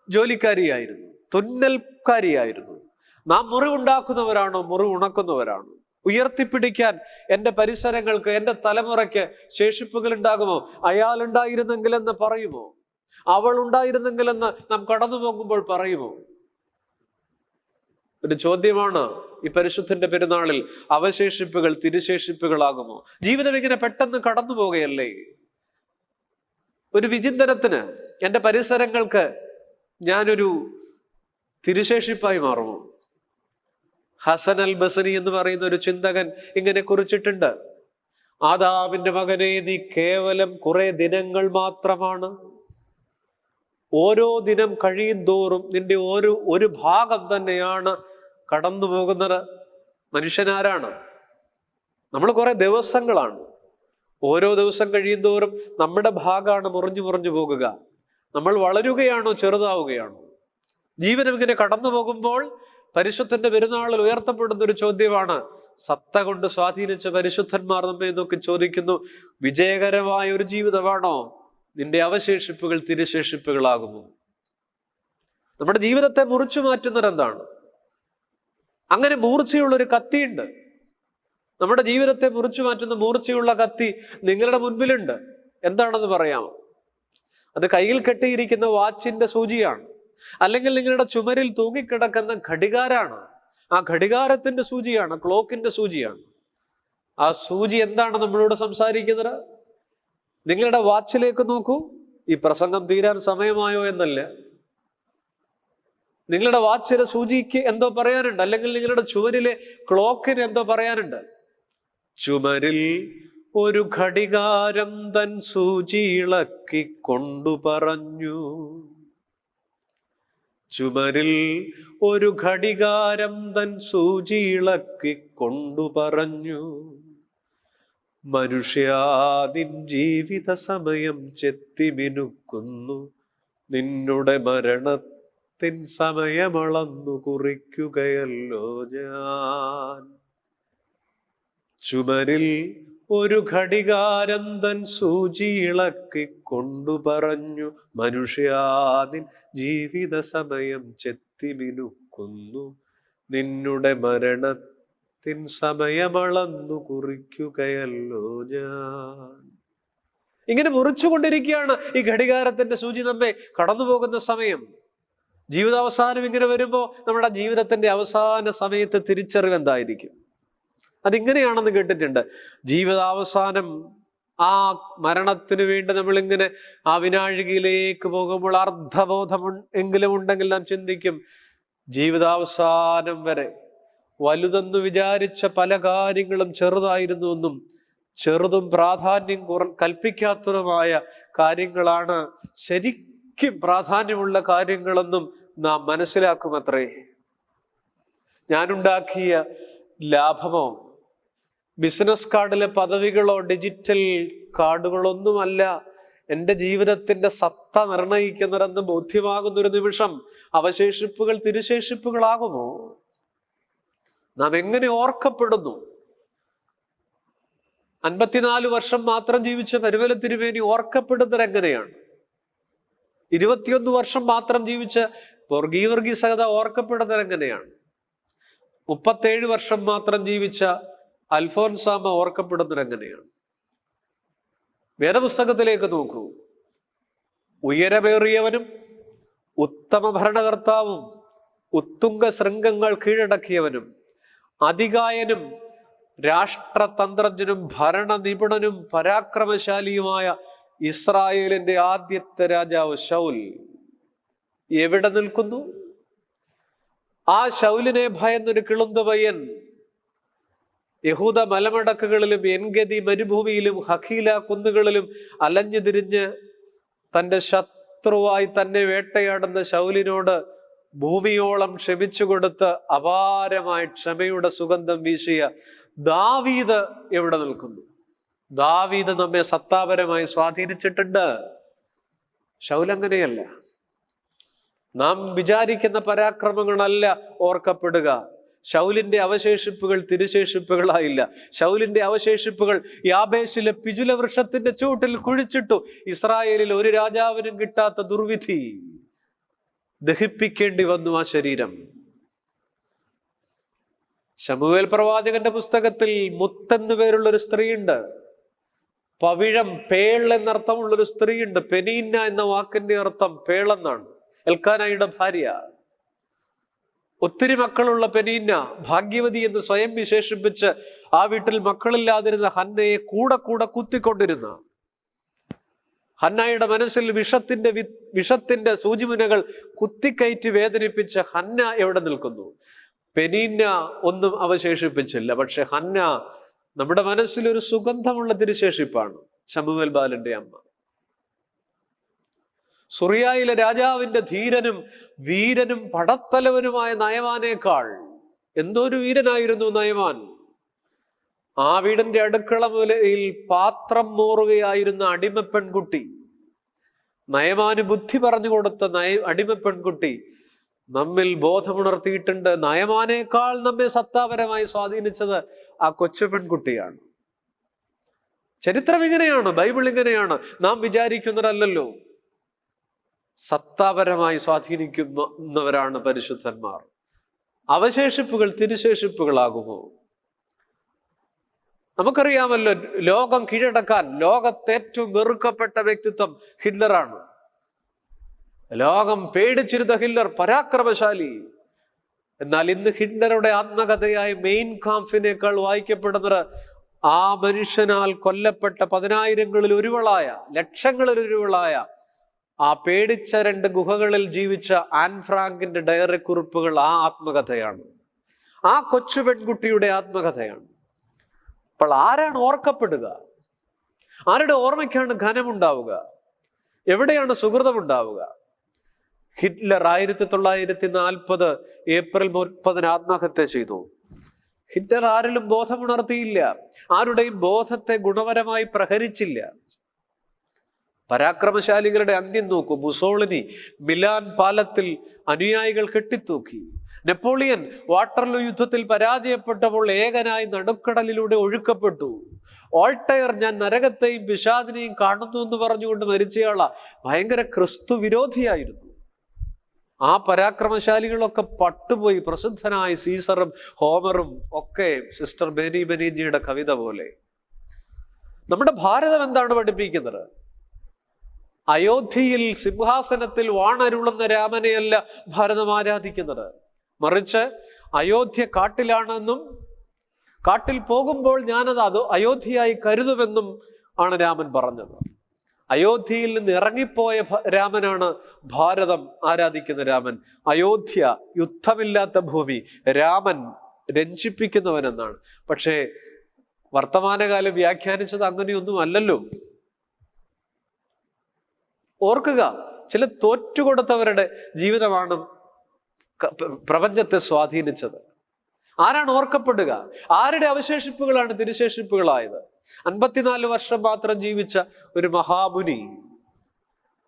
ജോലിക്കാരിയായിരുന്നു, തുന്നൽക്കാരിയായിരുന്നു. നാം മുറിവുണ്ടാക്കുന്നവരാണോ, മുറിവ് ഉണക്കുന്നവരാണോ? ഉയർത്തിപ്പിടിക്കാൻ എൻ്റെ പരിസരങ്ങൾക്ക്, എൻ്റെ തലമുറയ്ക്ക് ശേഷിപ്പുകൾ ഉണ്ടാകുമോ? അയാൾ ഉണ്ടായിരുന്നെങ്കിലെന്ന് പറയുമോ? അവൾ ഉണ്ടായിരുന്നെങ്കിലെന്ന് നാം കടന്നു പോകുമ്പോൾ പറയുമോ? ഒരു ചോദ്യമാണ് ഈ പരിശുദ്ധന്റെ പെരുന്നാളിൽ. അവശേഷിപ്പുകൾ തിരുശേഷിപ്പുകളാകുമോ? ജീവിതം ഇങ്ങനെ പെട്ടെന്ന് കടന്നു പോകുകയല്ലേ? ഒരു വിചിന്തനത്തിന് എൻ്റെ പരിസരങ്ങൾക്ക് ഞാനൊരു തിരുശേഷിപ്പായി മാറുമോ? ഹസൻ അൽ ബസരി എന്ന് പറയുന്ന ഒരു ചിന്തകൻ ഇങ്ങനെ കുറിച്ചിട്ടുണ്ട്: ആദാമിന്റെ മകനെ, നീ കേവലം കുറെ ദിനങ്ങൾ മാത്രമാണ്. ഓരോ ദിനം കഴിയും തോറും നിന്റെ ഒരു ഭാഗം തന്നെയാണ് കടന്നു പോകുന്നത്. മനുഷ്യനാരാണ്? നമ്മൾ കുറെ ദിവസങ്ങളാണ്. ഓരോ ദിവസം കഴിയും തോറും നമ്മുടെ ഭാഗമാണ് മുറിഞ്ഞു മുറിഞ്ഞു പോകുക. നമ്മൾ വളരുകയാണോ ചെറുതാവുകയാണോ? ജീവനം ഇങ്ങനെ കടന്നു പോകുമ്പോൾ പരിശുദ്ധന്റെ പെരുന്നാളിൽ ഉയർത്തപ്പെടുന്ന ഒരു ചോദ്യമാണ്. സത്ത കൊണ്ട് സ്വാധീനിച്ച പരിശുദ്ധന്മാർ നമ്മെ നോക്കി ചോദിക്കുന്നു: വിജയകരമായ ഒരു ജീവിതമാണോ? നിന്റെ അവശേഷിപ്പുകൾ തിരുശേഷിപ്പുകളാകുമോ? നമ്മുടെ ജീവിതത്തെ മുറിച്ചു മാറ്റുന്നത് എന്താണ്? അങ്ങനെ മൂർച്ചയുള്ളൊരു കത്തിയുണ്ട്. നമ്മുടെ ജീവിതത്തെ മുറിച്ചു മാറ്റുന്ന മൂർച്ചയുള്ള കത്തി നിങ്ങളുടെ മുൻപിലുണ്ട്. എന്താണെന്ന് പറയാമോ? അത് കയ്യിൽ കെട്ടിയിരിക്കുന്ന വാച്ചിന്റെ സൂചിയാണ്, അല്ലെങ്കിൽ നിങ്ങളുടെ ചുമരിൽ തൂങ്ങിക്കിടക്കുന്ന ഘടികാരാണ്. ആ ഘടികാരത്തിന്റെ സൂചിയാണ്, ക്ലോക്കിന്റെ സൂചിയാണ്. ആ സൂചി എന്താണ് നമ്മളോട് സംസാരിക്കുന്നത്? നിങ്ങളുടെ വാച്ചിലേക്ക് നോക്കൂ. ഈ പ്രസംഗം തീരാൻ സമയമായോ എന്നല്ല, നിങ്ങളുടെ വാച്ചിലെ സൂചിക്ക് എന്തോ പറയാനുണ്ട്, അല്ലെങ്കിൽ നിങ്ങളുടെ ചുമരിലെ ക്ലോക്കിന് എന്തോ പറയാനുണ്ട്. ചുമരിൽ ഒരു ഘടികാരം തൻ സൂചി ഇളക്കി കൊണ്ടു പറഞ്ഞു. ചുമരിൽ ഒരു ഘടികാരം തൻ സൂചി ഇളക്കി കൊണ്ടു പറഞ്ഞു. മനുഷ്യാദിൻ ജീവിത സമയം ചെത്തി മിനുക്കുന്നു, നിന്നുടെ മരണത്തിൻ സമയമളന്നു കുറിക്കുകയല്ലോ ഞാൻ. ചുമരിൽ ഒരു ഘടികാരം തൻ സൂചി ഇളക്കി കൊണ്ടു പറഞ്ഞു. മനുഷ്യാദിൻ ജീവിത സമയം ചെത്തി മിനുക്കുന്നു, നിന്നുടെ മരണത്തിൻ സമയമളന്നു കുറിക്കുകയല്ലോ ഞാൻ. ഇങ്ങനെ മുറിച്ചുകൊണ്ടിരിക്കുകയാണ് ഈ ഘടികാരത്തിന്റെ സൂചി നമ്മെ കടന്നു പോകുന്ന സമയം. ജീവിതാവസാനം ഇങ്ങനെ വരുമ്പോൾ നമ്മുടെ ജീവിതത്തിന്റെ അവസാന സമയത്ത് തിരിച്ചറിവ് എന്തായിരിക്കും? അതിങ്ങനെയാണെന്ന് കേട്ടിട്ടുണ്ട്. ജീവിതാവസാനം ആ മരണത്തിന് വേണ്ടി നമ്മളിങ്ങനെ ആ വിനാഴികയിലേക്ക് പോകുമ്പോൾ അർദ്ധബോധം എങ്കിലും ഉണ്ടെങ്കിൽ നാം ചിന്തിക്കും, ജീവിതാവസാനം വരെ വലുതെന്ന് വിചാരിച്ച പല കാര്യങ്ങളും ചെറുതായിരുന്നു എന്നും ചെറുതും പ്രാധാന്യം കൽപ്പിക്കാത്തതുമായ കാര്യങ്ങളാണ് ശരിക്കും പ്രാധാന്യമുള്ള കാര്യങ്ങളെന്നും നാം മനസ്സിലാക്കുമത്രേ. ഞാനുണ്ടാക്കിയ ലാഭമോ ബിസിനസ് കാർഡിലെ പദവികളോ ഡിജിറ്റൽ കാർഡുകളൊന്നുമല്ല എൻ്റെ ജീവിതത്തിന്റെ സത്ത നിർണയിക്കുന്നതെന്ന് ബോധ്യമാകുന്നൊരു നിമിഷം അവശേഷിപ്പുകൾ തിരുശേഷിപ്പുകളാകുമോ? നാം എങ്ങനെ ഓർക്കപ്പെടുന്നു? 54 വർഷം മാത്രം ജീവിച്ച പരുമല തിരുമേനി ഓർക്കപ്പെടുന്നത് എങ്ങനെയാണ്? 21 വർഷം മാത്രം ജീവിച്ച വർഗീസ് സഹത ഓർക്കപ്പെടുന്നത് എങ്ങനെയാണ്? 37 വർഷം മാത്രം ജീവിച്ച അൽഫോൻസാമ ഓർക്കപ്പെടുന്നത് എങ്ങനെയാണ്? വേദപുസ്തകത്തിലേക്ക് നോക്കൂ. ഉയരമേറിയവനും ഉത്തമ ഭരണകർത്താവും ഉത്തുംഗ ശൃംഗങ്ങൾ കീഴടക്കിയവനും അതികായനും രാഷ്ട്രതന്ത്രജ്ഞനും ഭരണ നിപുണനും പരാക്രമശാലിയുമായ ഇസ്രായേലിന്റെ ആദ്യത്തെ രാജാവ് ശൗൽ എവിടെ നിൽക്കുന്നു? ആ ശൗലിനെ ഭയന്നൊരു കിളുന്ത പയ്യൻ യഹൂദ മലമടക്കുകളിലും എൻഗതി മരുഭൂമിയിലും ഹഖീല കുന്നുകളിലും അലഞ്ഞു തിരിഞ്ഞ് തൻ്റെ ശത്രുവായി തന്നെ വേട്ടയാടുന്ന ശൗലിനോട് ഭൂമിയോളം ക്ഷമിച്ചു കൊടുത്ത് അപാരമായ ക്ഷമയുടെ സുഗന്ധം വീശിയ ദാവീദ് എവിടെ നിൽക്കുന്നു? ദാവീദ് നമ്മെ സത്താപരമായി സ്വാധീനിച്ചിട്ടുണ്ട്. ശൗൽ അങ്ങനെയല്ല. നാം വിചാരിക്കുന്ന പരാക്രമങ്ങളല്ല ഓർക്കപ്പെടുക. ശൗലിന്റെ അവശേഷിപ്പുകൾ തിരുശേഷിപ്പുകളായില്ല. ശൗലിന്റെ അവശേഷിപ്പുകൾ യാബേശിലെ പിജുല വൃക്ഷത്തിന്റെ ചൂട്ടിൽ കുഴിച്ചിട്ടു. ഇസ്രായേലിൽ ഒരു രാജാവിനും കിട്ടാത്ത ദുർവിധി, ദഹിപ്പിക്കേണ്ടി വന്നു ആ ശരീരം. ശമൂവേൽ പ്രവാചകന്റെ പുസ്തകത്തിൽ മുത്തെന്നു പേരുള്ള ഒരു സ്ത്രീയുണ്ട്. പവിഴം, പേൾ എന്നർത്ഥമുള്ളൊരു സ്ത്രീയുണ്ട്. പെനീന്ന എന്ന വാക്കിന്റെ അർത്ഥം പേളെന്നാണ്. എൽക്കാനയുടെ ഭാര്യ. ഒത്തിരി മക്കളുള്ള പെനീന്ന ഭാഗ്യവതി എന്ന് സ്വയം വിശേഷിപ്പിച്ച് ആ വീട്ടിൽ മക്കളില്ലാതിരുന്ന ഹന്നയെ കൂടെ കൂടെ കുത്തിക്കൊണ്ടിരുന്ന, ഹന്നയുടെ മനസ്സിൽ വിഷത്തിന്റെ സൂചിമുനകൾ കുത്തിക്കയറ്റി വേദനിപ്പിച്ച ഹന്ന എവിടെ നിൽക്കുന്നു? പെനീന്ന ഒന്നും അവശേഷിപ്പിച്ചില്ല. പക്ഷെ ഹന്ന നമ്മുടെ മനസ്സിൽ ഒരു സുഗന്ധമുള്ള തിരുശേഷിപ്പാണ്. ശമൂവേൽ ബാലന്റെ അമ്മ. സുറിയായിലെ രാജാവിന്റെ ധീരനും വീരനും പടത്തലവനുമായ നയമാനേക്കാൾ എന്തൊരു വീരനായിരുന്നു നയമാൻ. ആ വീടിന്റെ അടുക്കള മൂലയിൽ പാത്രം മോറുകയായിരുന്ന അടിമ പെൺകുട്ടി, നയമാന് ബുദ്ധി പറഞ്ഞു കൊടുത്ത അടിമ പെൺകുട്ടി നമ്മിൽ ബോധമുണർത്തിയിട്ടുണ്ട്. നയമാനേക്കാൾ നമ്മെ സത്താപരമായി സ്വാധീനിച്ചത് ആ കൊച്ചു പെൺകുട്ടിയാണ്. ചരിത്രം ഇങ്ങനെയാണ്, ബൈബിൾ ഇങ്ങനെയാണ്. നാം വിചാരിക്കുന്നതല്ലല്ലോ. സത്താപരമായി സ്വാധീനിക്കുന്നവരാണ് പരിശുദ്ധന്മാർ. അവശേഷിപ്പുകൾ തിരുശേഷിപ്പുകളാകുമോ? നമുക്കറിയാമല്ലോ, ലോകം കീഴടക്കാൻ ലോകത്തെ ഏറ്റവും വെറുക്കപ്പെട്ട വ്യക്തിത്വം ഹിറ്റ്ലറാണ്. ലോകം പേടിച്ചിരുന്ന ഹിറ്റ്ലർ പരാക്രമശാലി. എന്നാൽ ഇന്ന് ഹിറ്റ്ലറുടെ ആത്മകഥയായ മെയിൻ കാംഫിനേക്കാൾ വായിക്കപ്പെടുന്നത് ആ മനുഷ്യനാൽ കൊല്ലപ്പെട്ട പതിനായിരങ്ങളിൽ ഒരുവളായ, ലക്ഷങ്ങളിൽ ഒരുവളായ ആ പേടിച്ച 2 ഗുഹകളിൽ ജീവിച്ച ആൻ ഫ്രാങ്കിന്റെ ഡയറി കുറിപ്പുകൾ, ആ ആത്മകഥയാണ്. ആ കൊച്ചു പെൺകുട്ടിയുടെ ആത്മകഥയാണ്. അപ്പോൾ ആരാണ് ഓർക്കപ്പെടുക? ആരുടെ ഓർമ്മയ്ക്കാണ് ഘനമുണ്ടാവുക? എവിടെയാണ് സുഹൃതമുണ്ടാവുക? ഹിറ്റ്ലർ 1940 ഏപ്രിൽ 30 ആത്മഹത്യ ചെയ്തു. ഹിറ്റ്ലർ ആരിലും ബോധമുണർത്തിയില്ല, ആരുടെയും ബോധത്തെ ഗുണപരമായി പ്രഹരിച്ചില്ല. പരാക്രമശാലികളുടെ അന്ത്യം നോക്കൂ. മുസോളിനി മിലാൻ പാലത്തിൽ അനുയായികൾ കെട്ടിത്തൂക്കി. നെപ്പോളിയൻ വാട്ടർലൂ യുദ്ധത്തിൽ പരാജയപ്പെട്ടപ്പോൾ ഏകനായി നടുക്കടലിലൂടെ ഒഴുക്കപ്പെട്ടു. വോൾട്ടയർ ഞാൻ നരകത്തെയും പിശാചിനെയും കാണുന്നു എന്ന് പറഞ്ഞുകൊണ്ട് മരിച്ചയാളാ. ഭയങ്കര ക്രിസ്തു വിരോധിയായിരുന്നു. ആ പരാക്രമശാലികളൊക്കെ പട്ടുപോയി. പ്രസിദ്ധനായ സീസറും ഹോമറും ഒക്കെ സിസ്റ്റർ ബെനി ബെനീജിയുടെ കവിത പോലെ. നമ്മുടെ ഭാരതം എന്താണ് പഠിപ്പിക്കുന്നത്? അയോധ്യയിൽ സിംഹാസനത്തിൽ വാണരുളുന്ന രാമനെയല്ല ഭാരതം ആരാധിക്കുന്നത്. മറിച്ച് അയോധ്യ കാട്ടിലാണെന്നും കാട്ടിൽ പോകുമ്പോൾ ഞാനത് അയോധ്യയായി കരുതുമെന്നും ആണ് രാമൻ പറഞ്ഞത്. അയോധ്യയിൽ നിന്ന് ഇറങ്ങിപ്പോയ രാമനാണ് ഭാരതം ആരാധിക്കുന്ന രാമൻ. അയോധ്യ യുദ്ധമില്ലാത്ത ഭൂമി, രാമൻ രഞ്ജിപ്പിക്കുന്നവനെന്നാണ്. പക്ഷേ വർത്തമാനകാലം വ്യാഖ്യാനിച്ചത് അങ്ങനെയൊന്നും അല്ലല്ലോ. ഓർക്കുക, ചില തോറ്റുകൊടുത്തവരുടെ ജീവിതമാണ് പ്രപഞ്ചത്തെ സ്വാധീനിച്ചത്. ആരാണ് ഓർക്കപ്പെടുക? ആരുടെ അവശേഷിപ്പുകളാണ് തിരുശേഷിപ്പുകളായത്? 54 വർഷം മാത്രം ജീവിച്ച ഒരു മഹാമുനി,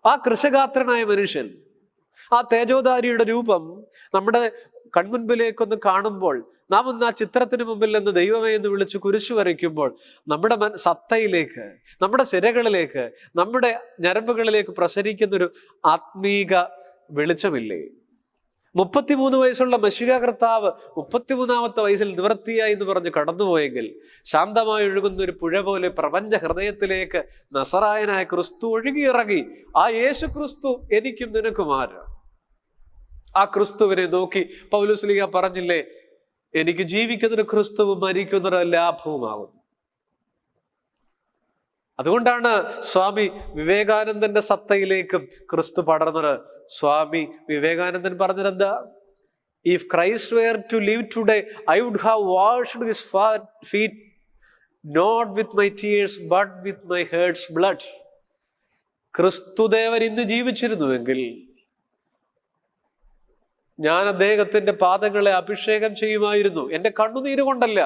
ആ കൃശഗാത്രനായ മനുഷ്യൻ, ആ തേജോധാരിയുടെ രൂപം നമ്മുടെ കൺമുൻപിലേക്കൊന്ന് കാണുമ്പോൾ, നാം ഒന്ന് ആ ചിത്രത്തിന് മുമ്പിൽ നിന്ന് ദൈവമേ എന്ന് വിളിച്ച് കുരിശു വരയ്ക്കുമ്പോൾ നമ്മുടെ സത്തയിലേക്ക്, നമ്മുടെ സിരകളിലേക്ക്, നമ്മുടെ ഞരമ്പുകളിലേക്ക് പ്രസരിക്കുന്നൊരു ആത്മീക വെളിച്ചമില്ലേ? 33 വയസ്സുള്ള മശിഹ കർത്താവ് 33ാമത്തെ വയസ്സിൽ നിവൃത്തിയായി എന്ന് പറഞ്ഞ് കടന്നുപോയെങ്കിൽ, ശാന്തമായി ഒഴുകുന്ന ഒരു പുഴ പോലെ പ്രപഞ്ച ഹൃദയത്തിലേക്ക് നസറായനായ ക്രിസ്തു ഒഴുകിയിറങ്ങി. ആ യേശു ക്രിസ്തു എനിക്കും നിനക്കുമാര്. ആ ക്രിസ്തുവിനെ നോക്കി പൗലോസ്ലീഹ പറഞ്ഞില്ലേ, എനിക്ക് ജീവിക്കുന്നൊരു ക്രിസ്തുവും മരിക്കുന്നൊരു ലാഭവുമാകുന്നു. അതുകൊണ്ടാണ് സ്വാമി വിവേകാനന്ദന്റെ സത്തയിലേക്കും ക്രിസ്തു പടർന്നത്. സ്വാമി വിവേകാനന്ദൻ പറഞ്ഞതെന്താ? If Christ were to live today I would have washed his feet not with my tears but with my heart's blood. ക്രിസ്തുദേവൻ ഇന്ന് ജീവിച്ചിരുന്നുവെങ്കിൽ ഞാൻ അദ്ദേഹത്തിന്റെ പാദങ്ങളെ അഭിഷേകം ചെയ്യുമായിരുന്നു. എൻ്റെ കണ്ണുനീര് കൊണ്ടല്ല,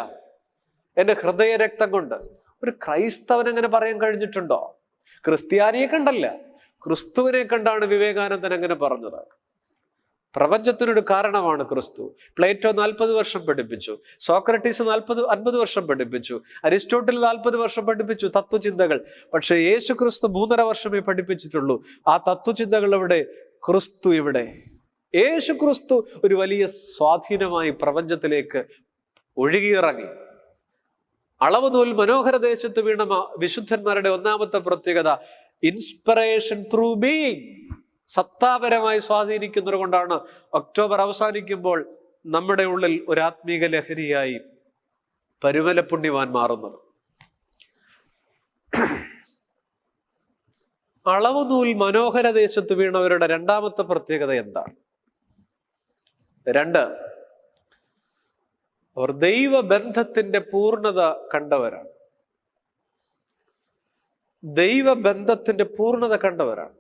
എൻ്റെ ഹൃദയ രക്തം കൊണ്ട്. ഒരു ക്രൈസ്തവൻ അങ്ങനെ പറയാൻ കഴിഞ്ഞിട്ടുണ്ടോ? ക്രിസ്ത്യാനിയെ കണ്ടല്ല, ക്രിസ്തുവിനെ കണ്ടാണ് വിവേകാനന്ദൻ അങ്ങനെ പറഞ്ഞത്. പ്രപഞ്ചത്തിനൊരു കാരണമാണ് ക്രിസ്തു. പ്ലേറ്റോ 40 വർഷം പഠിപ്പിച്ചു, സോക്രട്ടീസ് 50 വർഷം പഠിപ്പിച്ചു, അരിസ്റ്റോട്ടിൽ 40 വർഷം പഠിപ്പിച്ചു തത്വചിന്തകൾ. പക്ഷെ യേശു ക്രിസ്തു 3.5 വർഷമേ പഠിപ്പിച്ചിട്ടുള്ളൂ. ആ തത്വചിന്തകൾ എവിടെ? ക്രിസ്തു ഇവിടെ. യേശു ക്രിസ്തു ഒരു വലിയ സ്വാധീനമായി പ്രപഞ്ചത്തിലേക്ക് ഒഴുകിയിറങ്ങി. അളവ് നൂൽ മനോഹര ദേശത്ത് വീണ വിശുദ്ധന്മാരുടെ ഒന്നാമത്തെ പ്രത്യേകത ഇൻസ്പിറേഷൻ ത്രൂ ബീയിങ്. സത്താപരമായി സ്വാധീനിക്കുന്നത് കൊണ്ടാണ് ഒക്ടോബർ അവസാനിക്കുമ്പോൾ നമ്മുടെ ഉള്ളിൽ ഒരു ആത്മീക ലഹരിയായി പരുമല പുണ്യവാൻ മാറുന്നത്. അളവുനൂൽ മനോഹര ദേശത്ത് വീണവരുടെ രണ്ടാമത്തെ പ്രത്യേകത എന്താണ്? 2, അവർ ദൈവബന്ധത്തിന്റെ പൂർണ്ണത കണ്ടവരാണ്. ദൈവബന്ധത്തിന്റെ പൂർണ്ണത കണ്ടവരാണ്.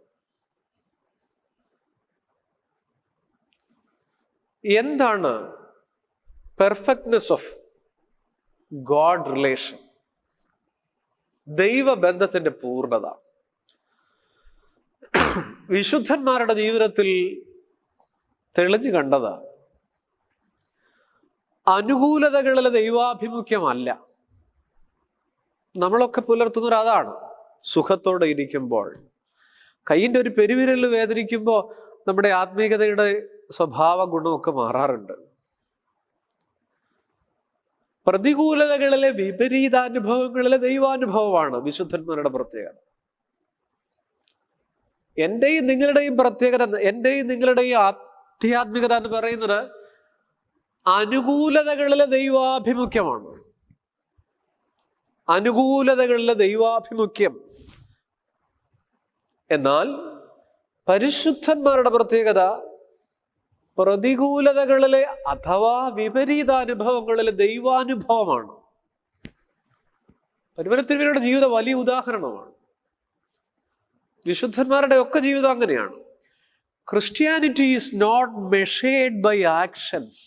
എന്താണ് പെർഫെക്റ്റ്നെസ് ഓഫ് ഗോഡ് റിലേഷൻ? ദൈവബന്ധത്തിന്റെ പൂർണ്ണത വിശുദ്ധന്മാരുടെ ജീവിതത്തിൽ തെളിഞ്ഞു കണ്ടതാ. അനുകൂലതകളിലെ ദൈവാഭിമുഖ്യമല്ല. നമ്മളൊക്കെ പുലർത്തുന്നൊരു അതാണ്. സുഖത്തോടെ ഇരിക്കുമ്പോൾ, കയ്യിൻ്റെ ഒരു പെരുവിരൽ വേദനിക്കുമ്പോൾ നമ്മുടെ ആത്മീയതയുടെ സ്വഭാവ ഗുണമൊക്കെ മാറാറുണ്ട്. പ്രതികൂലതകളിലെ വിപരീതാനുഭവങ്ങളിലെ ദൈവാനുഭവമാണ് വിശുദ്ധന്മാരുടെ പ്രത്യേകത. എന്റെയും നിങ്ങളുടെയും പ്രത്യേകത, എന്റെയും നിങ്ങളുടെയും ആധ്യാത്മികത എന്ന് പറയുന്നത് അനുകൂലതകളിലെ ദൈവാഭിമുഖ്യമാണ്. അനുകൂലതകളിലെ ദൈവാഭിമുഖ്യം. എന്നാൽ പരിശുദ്ധന്മാരുടെ പ്രത്യേകത പ്രതികൂലതകളിലെ അഥവാ വിപരീതാനുഭവങ്ങളിലെ ദൈവാനുഭവമാണ്. പരുമലത്തിരുവരുടെ ജീവിതം വലിയ ഉദാഹരണമാണ്. വിശുദ്ധന്മാരുടെ ഒക്കെ ജീവിതം അങ്ങനെയാണ്. Christianity is not measured by actions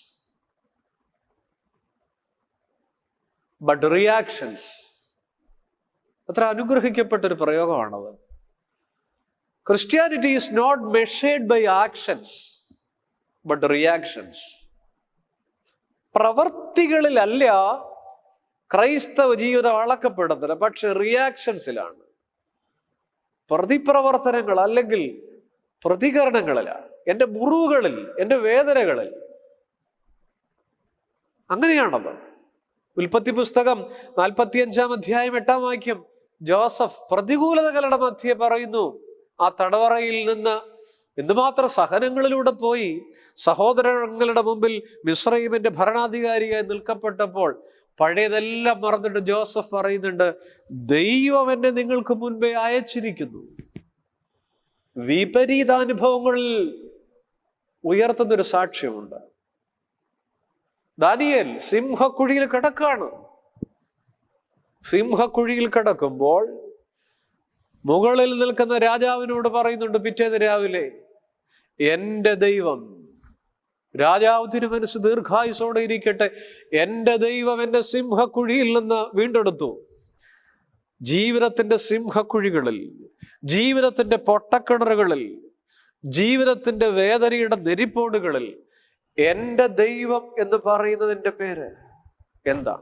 but reactions. അത്ര അനുഗ്രഹിക്കപ്പെട്ട ഒരു പ്രയോഗമാണത്. Christianity is not measured by actions but reactions. പ്രവർത്തികളിലല്ല ക്രൈസ്തവ ജീവിതം അളക്കപ്പെടുന്നത്, പക്ഷെ റിയാക്ഷൻസിലാണ്, പ്രതിപ്രവർത്തനങ്ങൾ അല്ലെങ്കിൽ പ്രതികരണങ്ങളിലാണ്, എൻ്റെ മുറിവുകളിൽ, എൻ്റെ വേദനകളിൽ. അങ്ങനെയാണത്. ഉൽപ്പത്തി പുസ്തകം 45-ാം അധ്യായം 8-ാം വാക്യം ജോസഫ് പ്രതികൂലതകളുടെ മധ്യേ പറയുന്നു, ആ തടവറയിൽ നിന്ന് എന്തുമാത്രം സഹനങ്ങളിലൂടെ പോയി സഹോദരങ്ങളുടെ മുമ്പിൽ മിസ്രയീമിന്റെ ഭരണാധികാരിയായി നിൽക്കപ്പെട്ടപ്പോൾ പഴയതെല്ലാം മറന്നിട്ട് ജോസഫ് പറയുന്നുണ്ട്, ദൈവം എന്നെ നിങ്ങൾക്ക് മുൻപേ അയച്ചിരിക്കുന്നു. വിപരീതാനുഭവങ്ങളിൽ ഉയർത്തുന്നൊരു സാക്ഷ്യമുണ്ട്. ദാനിയേൽ സിംഹക്കുഴിയിൽ കിടക്കാണ്. സിംഹക്കുഴിയിൽ കിടക്കുമ്പോൾ മുകളിൽ നിൽക്കുന്ന രാജാവിനോട് പറയുന്നുണ്ട് പിറ്റേന്ന് രാവിലെ, എൻ്റെ ദൈവം, രാജാവ് തിരുമനസ് ദീർഘായുസോടെ ഇരിക്കട്ടെ, എൻ്റെ ദൈവം എന്നെ സിംഹക്കുഴിയിൽ നിന്ന് വീണ്ടെടുത്തു. ജീവിതത്തിന്റെ സിംഹക്കുഴികളിൽ, ജീവിതത്തിന്റെ പൊട്ടക്കിണറുകളിൽ, ജീവിതത്തിന്റെ വേദനയുടെ നെരിപ്പോടുകളിൽ എൻ്റെ ദൈവം എന്ന് പറയുന്നതിൻ്റെ പേര് എന്താ?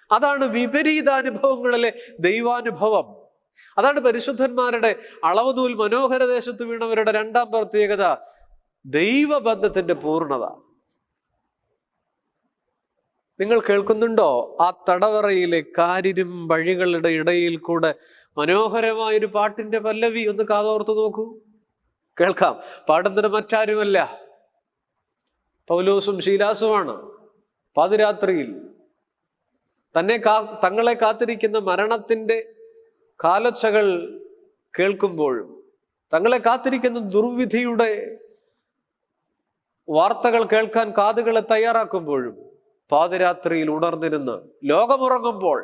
അതാണ് വിപരീതാനുഭവങ്ങളിലെ ദൈവാനുഭവം. അതാണ് പരിശുദ്ധന്മാരുടെ അളവുനൂൽ മനോഹര ദേശത്ത് വീണവരുടെ രണ്ടാം പ്രത്യേകത, ദൈവബന്ധത്തിന്റെ പൂർണ്ണത. നിങ്ങൾ കേൾക്കുന്നുണ്ടോ? ആ തടവറയിലെ കാരിരും വഴികളുടെ ഇടയിൽ കൂടെ മനോഹരമായൊരു പാട്ടിന്റെ പല്ലവി ഒന്ന് കാതോർത്ത് നോക്കൂ. കേൾക്കാം. പാടുന്നത് മറ്റാരുമല്ല, പൗലോസും ശീലാസുമാണ്. പാതിരാത്രിയിൽ തങ്ങളെ കാത്തിരിക്കുന്ന മരണത്തിന്റെ കാലൊച്ചകൾ കേൾക്കുമ്പോഴും, തങ്ങളെ കാത്തിരിക്കുന്ന ദുർവിധിയുടെ വാർത്തകൾ കേൾക്കാൻ കാതുകളെ തയ്യാറാക്കുമ്പോഴും, പാതിരാത്രിയിൽ ഉണർന്നിരുന്ന് ലോകമുറങ്ങുമ്പോൾ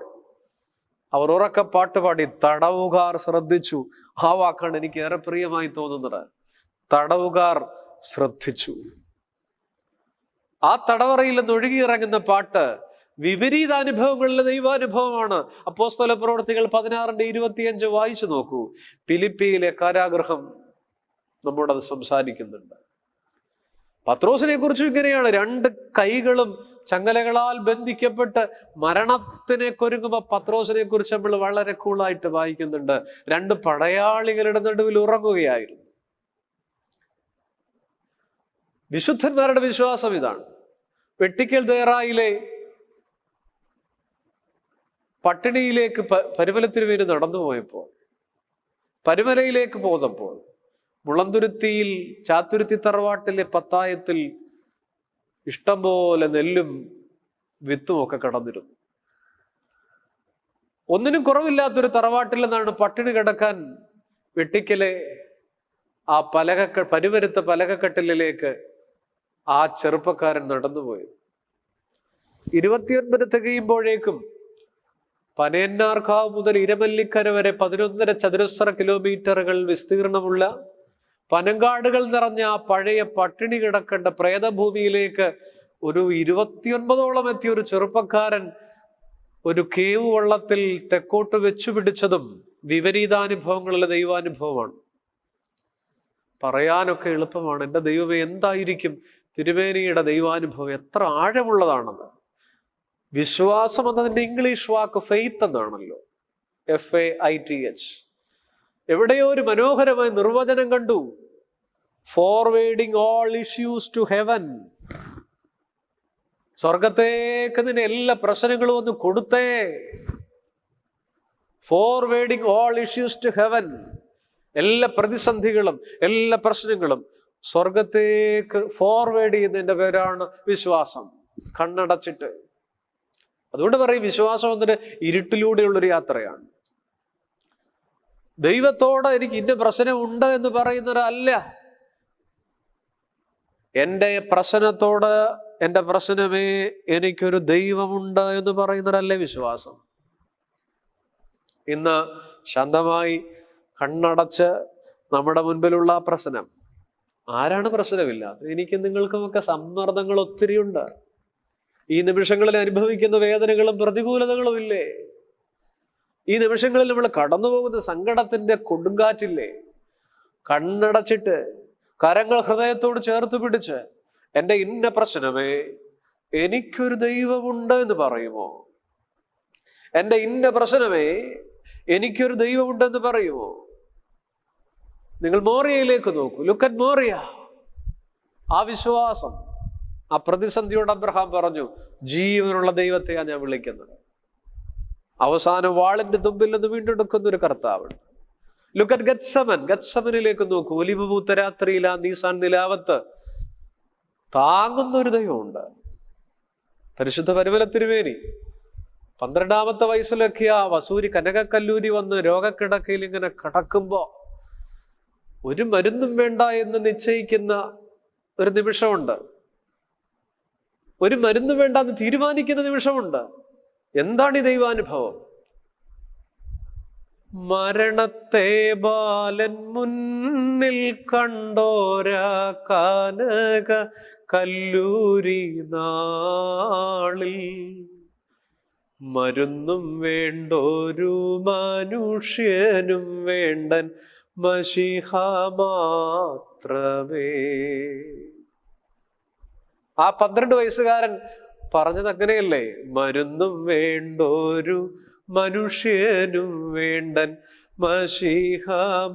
അവർ ഉറക്ക പാട്ടുപാടി തടവുകാർ ശ്രദ്ധിച്ചു. ആ വാക്കാണ് എനിക്ക് ഏറെ പ്രിയമായി തോന്നുന്നത്. തടവുകാർ ശ്രദ്ധിച്ചു. ആ തടവറയിൽ നിന്ന് ഒഴുകിയിറങ്ങുന്ന പാട്ട് വിപരീതാനുഭവങ്ങളിലെ ദൈവാനുഭവമാണ്. അപ്പോസ്തല പ്രവൃത്തികൾ 16:25 വായിച്ചു നോക്കൂ. ഫിലിപ്പിയിലെ കാരാഗൃഹം നമ്മോടത് സംസാരിക്കുന്നുണ്ട്. പത്രോസിനെ കുറിച്ചും ഇങ്ങനെയാണ്. 2 കൈകളും ചങ്ങലകളാൽ ബന്ധിക്കപ്പെട്ട് മരണത്തിനെ കൊരുങ്ങുമ്പോൾ പത്രോസിനെ കുറിച്ച് നമ്മൾ വളരെ കൂളായിട്ട് വായിക്കുന്നുണ്ട്. 2 പടയാളികളുടെ നടുവിൽ ഉറങ്ങുകയായിരുന്നു. വിശുദ്ധന്മാരുടെ വിശ്വാസം ഇതാണ്. വെട്ടിക്കൽ ദേറായിലെ പട്ടിണിയിലേക്ക് പരുമലത്തിരുവേര് നടന്നു പോയപ്പോൾ, പരുമലയിലേക്ക് പോന്നപ്പോൾ, മുളന്തുരുത്തിയിൽ ചാത്തുരുത്തി തറവാട്ടിലെ പത്തായത്തിൽ ഇഷ്ടം പോലെ നെല്ലും വിത്തും ഒക്കെ കടന്നിരുന്നു. ഒന്നിനും കുറവില്ലാത്തൊരു തറവാട്ടിൽ നിന്നാണ് പട്ടിണി കിടക്കാൻ വെട്ടിക്കലെ ആ പരുവരുത്ത പലകക്കട്ടിലേക്ക് ആ ചെറുപ്പക്കാരൻ നടന്നുപോയി. 29 തികയുമ്പോഴേക്കും പനയന്നാർക്കാവ് മുതൽ ഇരമല്ലിക്കര വരെ 11.5 ചതുരശ്ര കിലോമീറ്ററുകൾ വിസ്തീർണമുള്ള പനങ്കാടുകൾ നിറഞ്ഞ ആ പഴയ പട്ടിണി കിടക്കേണ്ട പ്രേതഭൂമിയിലേക്ക് ഒരു 29ഓളം എത്തിയ ഒരു ചെറുപ്പക്കാരൻ ഒരു കേവ് വള്ളത്തിൽ തെക്കോട്ട് വെച്ചു പിടിച്ചതും വിപരീതാനുഭവങ്ങളിലെ ദൈവാനുഭവമാണ്. പറയാനൊക്കെ എളുപ്പമാണ്. എൻ്റെ ദൈവമേ, എന്തായിരിക്കും തിരുമേനിയുടെ ദൈവാനുഭവം, എത്ര ആഴമുള്ളതാണെന്ന്. വിശ്വാസം എന്നതിൻ്റെ ഇംഗ്ലീഷ് വാക്ക് ഫെയ്ത്ത് എന്നാണല്ലോ, FAITH. എവിടെയോ ഒരു മനോഹരമായ നിർവചനം കണ്ടു. Forwarding all issues to heaven. സ്വർഗത്തേക്ക് നിന്നെ എല്ലാ പ്രശ്നങ്ങളും ഒന്ന് കൊടുത്തേ. Forwarding all issues to heaven. എല്ലാ പ്രതിസന്ധികളും എല്ലാ പ്രശ്നങ്ങളും സ്വർഗത്തേക്ക് ഫോർവേഡ് ചെയ്യുന്നതിന്റെ പേരാണ് വിശ്വാസം. കണ്ണടച്ചിട്ട്. അതുകൊണ്ട് പറയും വിശ്വാസം എന്നൊരു ഇരുട്ടിലൂടെയുള്ളൊരു യാത്രയാണ്. ദൈവത്തോട് എനിക്ക് ഇന്ന പ്രശ്നമുണ്ട് എന്ന് പറയുന്നവരല്ല. എൻ്റെ പ്രശ്നത്തോട് എൻ്റെ പ്രശ്നമേ എനിക്കൊരു ദൈവമുണ്ട് എന്ന് പറയുന്നവരല്ലേ വിശ്വാസം. ഇന്ന് ശാന്തമായി കണ്ണടച്ച് നമ്മുടെ മുൻപിലുള്ള പ്രശ്നം, ആരാണ് പ്രശ്നമില്ലാത്തത്? എനിക്കും നിങ്ങൾക്കുമൊക്കെ സമ്മർദ്ദങ്ങൾ ഒത്തിരിയുണ്ട്. ഈ നിമിഷങ്ങളിൽ അനുഭവിക്കുന്ന വേദനകളും പ്രതികൂലതകളും ഇല്ലേ? ഈ നിമിഷങ്ങളിൽ നമ്മൾ കടന്നു പോകുന്ന സങ്കടത്തിന്റെ കൊടുങ്കാറ്റില്ലേ? കണ്ണടച്ചിട്ട് കരങ്ങൾ ഹൃദയത്തോട് ചേർത്ത് പിടിച്ച് എൻ്റെ ഇന്ന പ്രശ്നമേ എനിക്കൊരു ദൈവമുണ്ട് എന്ന് പറയുമോ? എൻ്റെ ഇന്ന പ്രശ്നമേ എനിക്കൊരു ദൈവമുണ്ടെന്ന് പറയുമോ? നിങ്ങൾ മോറിയയിലേക്ക് നോക്കൂ. Look at Moriah. ആ വിശ്വാസം, ആ പ്രതിസന്ധിയോട് അബ്രഹാം പറഞ്ഞു, ജീവനുള്ള ദൈവത്തെയാണ് ഞാൻ വിളിക്കുന്നത്. അവസാനം വാളിന്റെ തുമ്പിൽ നിന്ന് വീണ്ടെടുക്കുന്ന ഒരു കർത്താവുണ്ട്. Look at Gethsemane. ഗത്സമനിലേക്ക് നോക്കൂ. ഒലിവ് പൂത്ത രാത്രിയിൽ ആ നീസാൻ നിലാവത്ത് താങ്ങുന്ന ഒരു ദൈവമുണ്ട്. പരിശുദ്ധ പരിമല തിരുമേനി 12ാമത്തെ വയസ്സിലൊക്കെ ആ വസൂരി കനകക്കല്ലൂരി വന്ന് രോഗക്കിടക്കയിൽ ഇങ്ങനെ കിടക്കുമ്പോ ഒരു മരുന്നും വേണ്ട എന്ന് നിശ്ചയിക്കുന്ന ഒരു നിമിഷമുണ്ട്. ഒരു മരുന്നും വേണ്ട എന്ന് തീരുമാനിക്കുന്ന നിമിഷമുണ്ട്. എന്താണ് ഈ ദൈവാനുഭവം? മരണത്തെ ബാലൻ മുന്നിൽ കണ്ടോരാ കനക കല്ലൂരി നാളിൽ മരുന്നും വേണ്ടൊരു മനുഷ്യനും വേണ്ടൻ മശിഹ മാത്രമേ. ആ 12 വയസ്സുകാരൻ പറഞ്ഞത് അങ്ങനെയല്ലേ? മരുന്നും വേണ്ടൊരു മനുഷ്യനും വേണ്ടൻ മശിഹ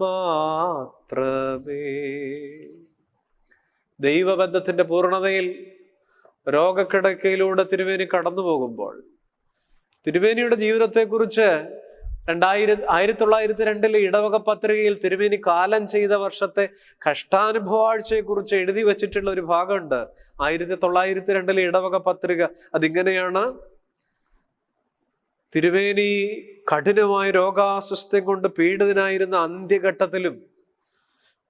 മാത്രമേ. ദൈവബന്ധത്തിന്റെ പൂർണ്ണതയിൽ രോഗക്കിടക്കയിലൂടെ തിരുമേനി കടന്നു പോകുമ്പോൾ തിരുമേനിയുടെ ജീവിതത്തെക്കുറിച്ച് 1902 ഇടവക പത്രികയിൽ തിരുമേനി കാലം ചെയ്ത വർഷത്തെ കഷ്ടാനുഭവാഴ്ചയെക്കുറിച്ച് എഴുതി വച്ചിട്ടുള്ള ഒരു ഭാഗമുണ്ട്. 1902 ഇടവക പത്രിക. അതിങ്ങനെയാണ്: തിരുമേനി കഠിനമായ രോഗാസ്വസ്ഥ്യം കൊണ്ട് പീഡിതനായിരുന്ന അന്ത്യഘട്ടത്തിലും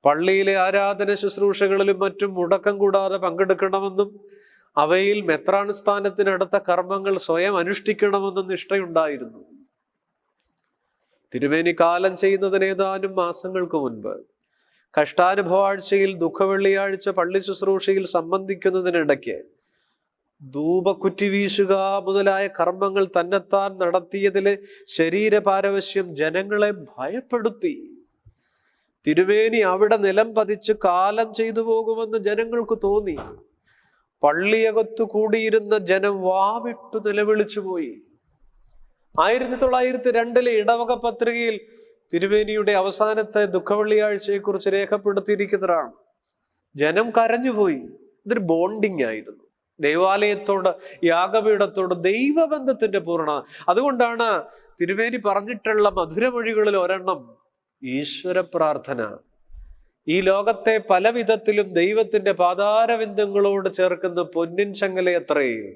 പള്ളിയിലെ ആരാധന ശുശ്രൂഷകളിലും മറ്റും മുടക്കം കൂടാതെ പങ്കെടുക്കണമെന്നും അവയിൽ മെത്രാൻ സ്ഥാനത്തിനടുത്ത കർമ്മങ്ങൾ സ്വയം അനുഷ്ഠിക്കണമെന്നും നിഷ്ഠയുണ്ടായിരുന്നു. തിരുമേനി കാലം ചെയ്യുന്നതിന് ഏതാനും മാസങ്ങൾക്ക് മുൻപ് കഷ്ടാനുഭവാഴ്ചയിൽ ദുഃഖവെള്ളിയാഴ്ച പള്ളി ശുശ്രൂഷയിൽ സംബന്ധിക്കുന്നതിനിടയ്ക്ക് ധൂപക്കുറ്റി വീശുക മുതലായ കർമ്മങ്ങൾ തന്നെത്താൻ നടത്തിയതിലെ ശരീരപാരവശ്യം ജനങ്ങളെ ഭയപ്പെടുത്തി. തിരുമേനി അവിടെ നിലം പതിച്ച് കാലം ചെയ്തു പോകുമെന്ന് ജനങ്ങൾക്ക് തോന്നി. പള്ളിയകത്തു കൂടിയിരുന്ന ജനം വാവിട്ടു നിലവിളിച്ചു പോയി. 1902 ഇടവക പത്രികയിൽ തിരുമേനിയുടെ അവസാനത്തെ ദുഃഖവെള്ളിയാഴ്ചയെക്കുറിച്ച് രേഖപ്പെടുത്തിയിരിക്കുന്നതാണ്. ജനം കരഞ്ഞുപോയി. ഇതൊരു ബോണ്ടിങ് ആയിരുന്നു. ദൈവാലയത്തോട്, യാഗപീഠത്തോട് ദൈവബന്ധത്തിന്റെ പൂർണ്ണത. അതുകൊണ്ടാണ് തിരുമേനി പറഞ്ഞിട്ടുള്ള മധുരമൊഴികളിൽ ഒരെണ്ണം ഈശ്വര പ്രാർത്ഥന. ഈ ലോകത്തെ പല വിധത്തിലും ദൈവത്തിന്റെ പാതാരവിന്ദങ്ങളോട് ചേർക്കുന്ന പൊന്നിൻ ചങ്ങലയത്രയും.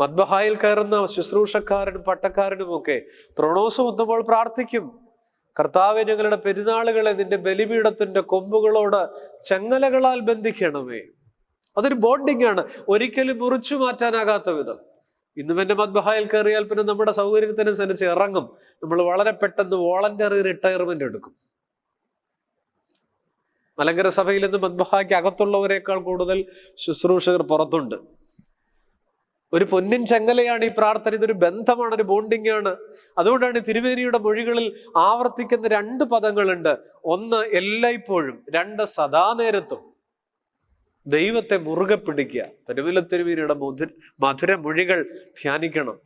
മദ്ബഹായിൽ കയറുന്ന ശുശ്രൂഷക്കാരനും പട്ടക്കാരനുമൊക്കെ ത്രോണോസ് മുത്തുമ്പോൾ പ്രാർത്ഥിക്കും, കർത്താവേ, ഞങ്ങളുടെ പെരുന്നാളുകളെ നിന്റെ ബലിപീഠത്തിന്റെ കൊമ്പുകളോട് ചങ്ങലകളാൽ ബന്ധിക്കണമേ. അതൊരു ബോണ്ടിങ് ആണ്, ഒരിക്കലും മുറിച്ചു മാറ്റാനാകാത്ത വിധം. ഇന്നും എന്റെ മദ്ബഹായിൽ കയറിയാൽ പിന്നെ നമ്മുടെ സൗകര്യത്തിനനുസരിച്ച് ഇറങ്ങും. നമ്മൾ വളരെ പെട്ടെന്ന് വോളണ്ടറി റിട്ടയർമെന്റ് എടുക്കും. മലങ്കര സഭയിൽ നിന്ന് മദ്ബഹായ്ക്ക് അകത്തുള്ളവരെക്കാൾ കൂടുതൽ ശുശ്രൂഷകർ പുറത്തുണ്ട്. ഒരു പൊന്നിൻ ചങ്ങലയാണ് ഈ പ്രാർത്ഥന. ഇതൊരു ബന്ധമാണ്, ഒരു ബോണ്ടിങ് ആണ്. അതുകൊണ്ടാണ് തിരുമേനിയുടെ മൊഴികളിൽ ആവർത്തിക്കുന്ന 2 പദങ്ങളുണ്ട്. ഒന്ന് എല്ലായ്പ്പോഴും, 2 സദാനേരത്തും. ദൈവത്തെ മുറുകെ പിടിക്കുക. തിരുമേനിയുടെ മധുര മൊഴികൾ ധ്യാനിക്കണം.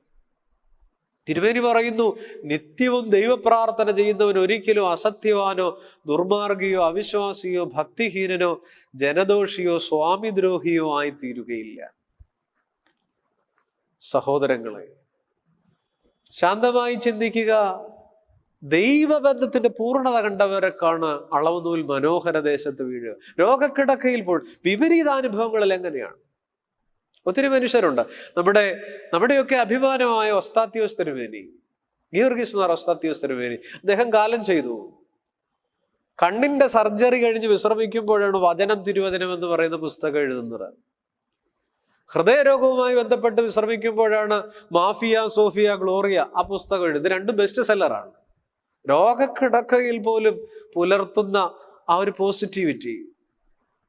തിരുമേനി പറയുന്നു, നിത്യവും ദൈവപ്രാർത്ഥന ചെയ്യുന്നവൻ ഒരിക്കലും അസത്യവാനോ ദുർമാർഗിയോ അവിശ്വാസിയോ ഭക്തിഹീനനോ ജനദോഷിയോ സ്വാമിദ്രോഹിയോ ആയി തീരുകയില്ല. സഹോദരങ്ങളെ, ശാന്തമായി ചിന്തിക്കുക. ദൈവബന്ധത്തിന്റെ പൂർണ്ണത കണ്ടവരൊക്കെയാണ് അളവുനൂൽ മനോഹര ദേശത്ത് വീഴുക. രോഗക്കിടക്കയിൽ വിപരീതാനുഭവങ്ങളിൽ എങ്ങനെയാണ്? ഒത്തിരി മനുഷ്യരുണ്ട്. നമ്മുടെയൊക്കെ അഭിമാനമായ ഒസ്താത്യോസ് തിരുമേനി, ഗീവർഗീസ് മാർ ഒസ്താത്യോസ് തിരുമേനി, അദ്ദേഹം കാലം ചെയ്തു. കണ്ണിന്റെ സർജറി കഴിഞ്ഞ് വിശ്രമിക്കുമ്പോഴാണ് വചനം തിരുവചനം എന്ന് പറയുന്ന പുസ്തകം എഴുതുന്നത്. ഹൃദയരോഗവുമായി ബന്ധപ്പെട്ട് വിശ്രമിക്കുമ്പോഴാണ് മാഫിയ സോഫിയ ഗ്ലോറിയ ആ പുസ്തകം എഴുതുന്നത്. 2 ബെസ്റ്റ് സെല്ലറാണ്. രോഗക്കിടക്കയിൽ പോലും പുലർത്തുന്ന ആ ഒരു പോസിറ്റിവിറ്റി.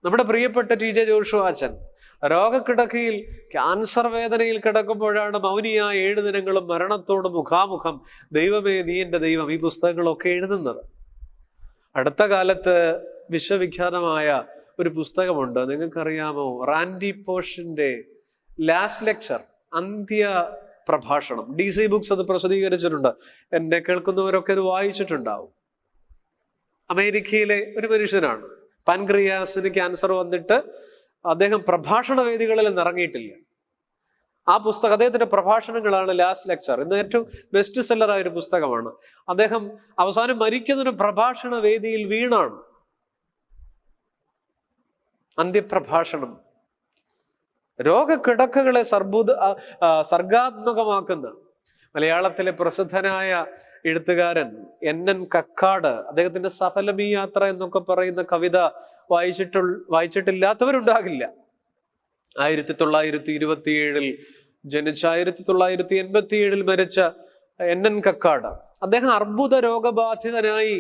നമ്മുടെ പ്രിയപ്പെട്ട TJ ജോഷുവ അച്ഛൻ രോഗക്കിടക്കയിൽ ക്യാൻസർ വേദനയിൽ കിടക്കുമ്പോഴാണ് മൗനിയായ 7 ദിനങ്ങളും മരണത്തോട് മുഖാമുഖം ദൈവമേ നീ എൻ്റെ ദൈവം ഈ പുസ്തകങ്ങളൊക്കെ എഴുതുന്നത്. അടുത്ത കാലത്ത് വിശ്വവിഖ്യാതമായ ഒരു പുസ്തകമുണ്ട്, നിങ്ങൾക്കറിയാമോ? റാൻഡി പോഷിന്റെ ലാസ്റ്റ് ലെക്ചർ, അന്ത്യ പ്രഭാഷണം. DC ബുക്സ് അത് പ്രസിദ്ധീകരിച്ചിട്ടുണ്ട്. എന്നെ കേൾക്കുന്നവരൊക്കെ അത് വായിച്ചിട്ടുണ്ടാവും. അമേരിക്കയിലെ ഒരു മനുഷ്യനാണ്. പാൻക്രിയാസിന് ക്യാൻസർ വന്നിട്ട് അദ്ദേഹം പ്രഭാഷണ വേദികളിൽ ഇറങ്ങിയിട്ടില്ല. ആ പുസ്തകം, അദ്ദേഹത്തിന്റെ പ്രഭാഷണങ്ങളാണ് ലാസ്റ്റ് ലെക്ചർ. ഇന്ന് ഏറ്റവും ബെസ്റ്റ് സെല്ലറായ ഒരു പുസ്തകമാണ്. അദ്ദേഹം അവസാനം മരിക്കുന്നൊരു പ്രഭാഷണ വേദിയിൽ വീണാണ്. അന്ത്യപ്രഭാഷണം. രോഗക്കിടക്കകളെ സർഗാത്മകമാക്കുന്ന മലയാളത്തിലെ പ്രസിദ്ധനായ എഴുത്തുകാരൻ NN കക്കാട്, അദ്ദേഹത്തിന്റെ സഫലമീ യാത്ര എന്നൊക്കെ പറയുന്ന കവിത വായിച്ചിട്ടില്ലാത്തവരുണ്ടാകില്ല. 1927 ജനിച്ച 1987 മരിച്ച NN കക്കാട്. അദ്ദേഹം അർബുദ രോഗബാധിതനായി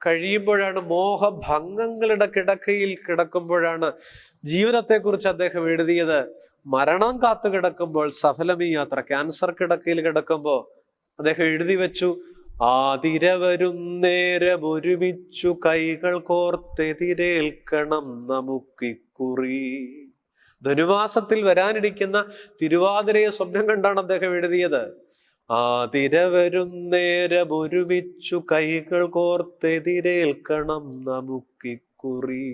കഴിയുമ്പോഴാണ്, മോഹഭംഗങ്ങളുടെ കിടക്കയിൽ കിടക്കുമ്പോഴാണ് ജീവിതത്തെക്കുറിച്ച് അദ്ദേഹം എഴുതിയത്. മരണം കാത്തു കിടക്കുമ്പോൾ സഫലമീ യാത്ര, ക്യാൻസർ കിടക്കയിൽ കിടക്കുമ്പോൾ അദ്ദേഹം എഴുതി വെച്ചു, ആതിരവരും നേരം ഒരുമിച്ചു കൈകൾ കോർത്തെതിരേൽക്കണം നമുക്കിക്കുറി. ധനുമാസത്തിൽ വരാനിരിക്കുന്ന തിരുവാതിരയെ സ്വപ്നം കണ്ടാണ് അദ്ദേഹം എഴുതിയത്. ആതിരവരും നേരം ഒരുമിച്ചു കൈകൾ കോർത്തെതിരേൽക്കണം നമുക്കിക്കുറി.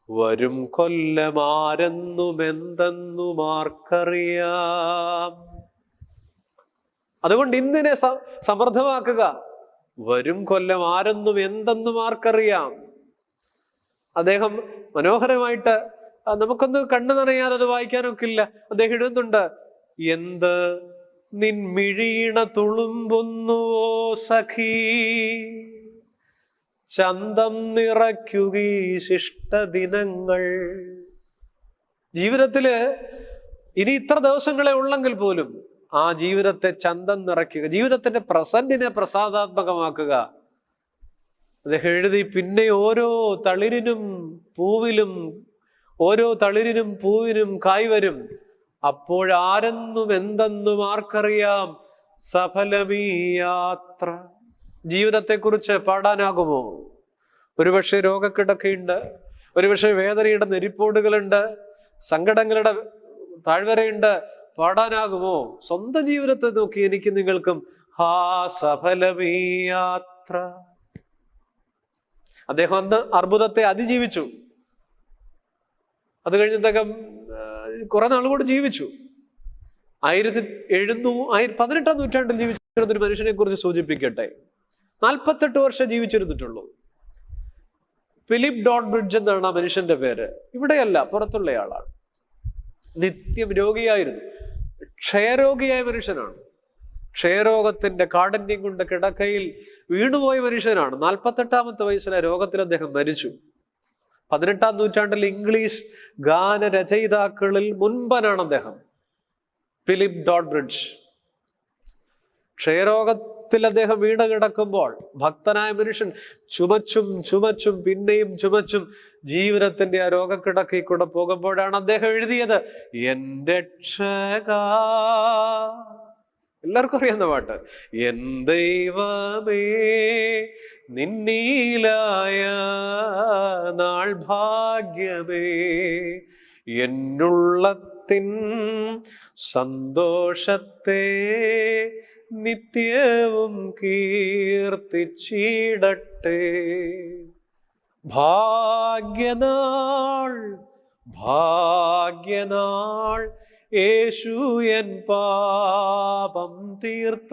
വരും കൊല്ലമാരെന്നുമെന്തെന്നും ആർക്കറിയാം. അതുകൊണ്ട് ഇന്നിനെ സമൃദ്ധമാക്കുക. വരും കൊല്ലം ആരെന്നും എന്തെന്നും ആർക്കറിയാം. അദ്ദേഹം മനോഹരമായിട്ട്, നമുക്കൊന്ന് കണ്ണു നനയാതെ അത് വായിക്കാനൊക്കില്ല, അദ്ദേഹം എഴുതുന്നുണ്ട്, എന്ത് നിൻമിഴീണ തുളുമ്പുന്നുവോ സഖീ, ചന്തം നിറയ്ക്കുകീ ശിഷ്ടദിനങ്ങൾ. ജീവിതത്തില് ഇനി ഇത്ര ദിവസങ്ങളെ ഉള്ളെങ്കിൽ പോലും ആ ജീവിതത്തെ ചന്തം നിറയ്ക്കുക, ജീവിതത്തിന്റെ പ്രസന്റിനെ പ്രസാദാത്മകമാക്കുക. അദ്ദേഹം എഴുതി, പിന്നെ ഓരോ തളിരിനും പൂവിനും കായ് വരും, അപ്പോഴാരെന്നും എന്തെന്നും ആർക്കറിയാം, സഫലമീ യാത്ര. ജീവിതത്തെക്കുറിച്ച് പാടാനാകുമോ? ഒരുപക്ഷെ രോഗക്കിടക്കയുണ്ട്, ഒരുപക്ഷെ വേദനയുടെ നെരിപ്പോടുകളുണ്ട്, സങ്കടങ്ങളുടെ താഴ്വരയുണ്ട്. പാടാനാകുമോ? സ്വന്തം ജീവിതത്തെ നോക്കി എനിക്ക് നിങ്ങൾക്കും ഹാ സഫലമീ യാത്ര. അദ്ദേഹം അന്ന് അർബുദത്തെ അതിജീവിച്ചു. അത് കഴിഞ്ഞ് അദ്ദേഹം കുറെ നാളുകൂടെ ജീവിച്ചു. 18-ാം നൂറ്റാണ്ടിൽ ജീവിച്ചിരുന്ന ഒരു മനുഷ്യനെ കുറിച്ച് സൂചിപ്പിക്കട്ടെ. 48 വർഷം ജീവിച്ചിരുന്നിട്ടുള്ളൂ. ഫിലിപ്പ് ഡോട്ട്ബ്രിഡ്ജ് എന്നാണ് ആ മനുഷ്യന്റെ പേര്. ഇവിടെയല്ല, പുറത്തുള്ളയാളാണ്. നിത്യം രോഗിയായിരുന്നു. ക്ഷയരോഗിയായ മനുഷ്യനാണ്. ക്ഷയരോഗത്തിന്റെ കാഠിന്യം കൊണ്ട് കിടക്കയിൽ വീണുപോയ മനുഷ്യനാണ്. 48-ാമത്തെ വയസ്സിലെ രോഗത്തിൽ അദ്ദേഹം മരിച്ചു. 18-ാം നൂറ്റാണ്ടിൽ ഇംഗ്ലീഷ് ഗാനരചയിതാക്കളിൽ മുൻപനാണ് അദ്ദേഹം, ഫിലിപ്പ് ഡോട്ട്ബ്രിഡ്ജ്. ക്ഷയരോഗത്തിൽ അദ്ദേഹം വീണ് കിടക്കുമ്പോൾ ഭക്തനായ മനുഷ്യൻ ചുമച്ചും ചുമച്ചും പിന്നെയും ചുമച്ചും ജീവിതത്തിന്റെ ആ രോഗക്കിടക്കയിൽ കൂടെ പോകുമ്പോഴാണ് അദ്ദേഹം എഴുതിയത്, എന്റെ രക്ഷകാ. എല്ലാവർക്കും അറിയാവുന്ന പാട്ട്. എൻ ദൈവമേ നിന്നീലായ നാൾ ഭാഗ്യമേ, എന്നുള്ളത്തിൻ സന്തോഷത്തെ നിത്യവും കീർത്തിച്ചിടട്ടെ. ഭാഗ്യനാൾ ഭാഗ്യനാൾ, യേശു എൻ പാപം തീർത്ത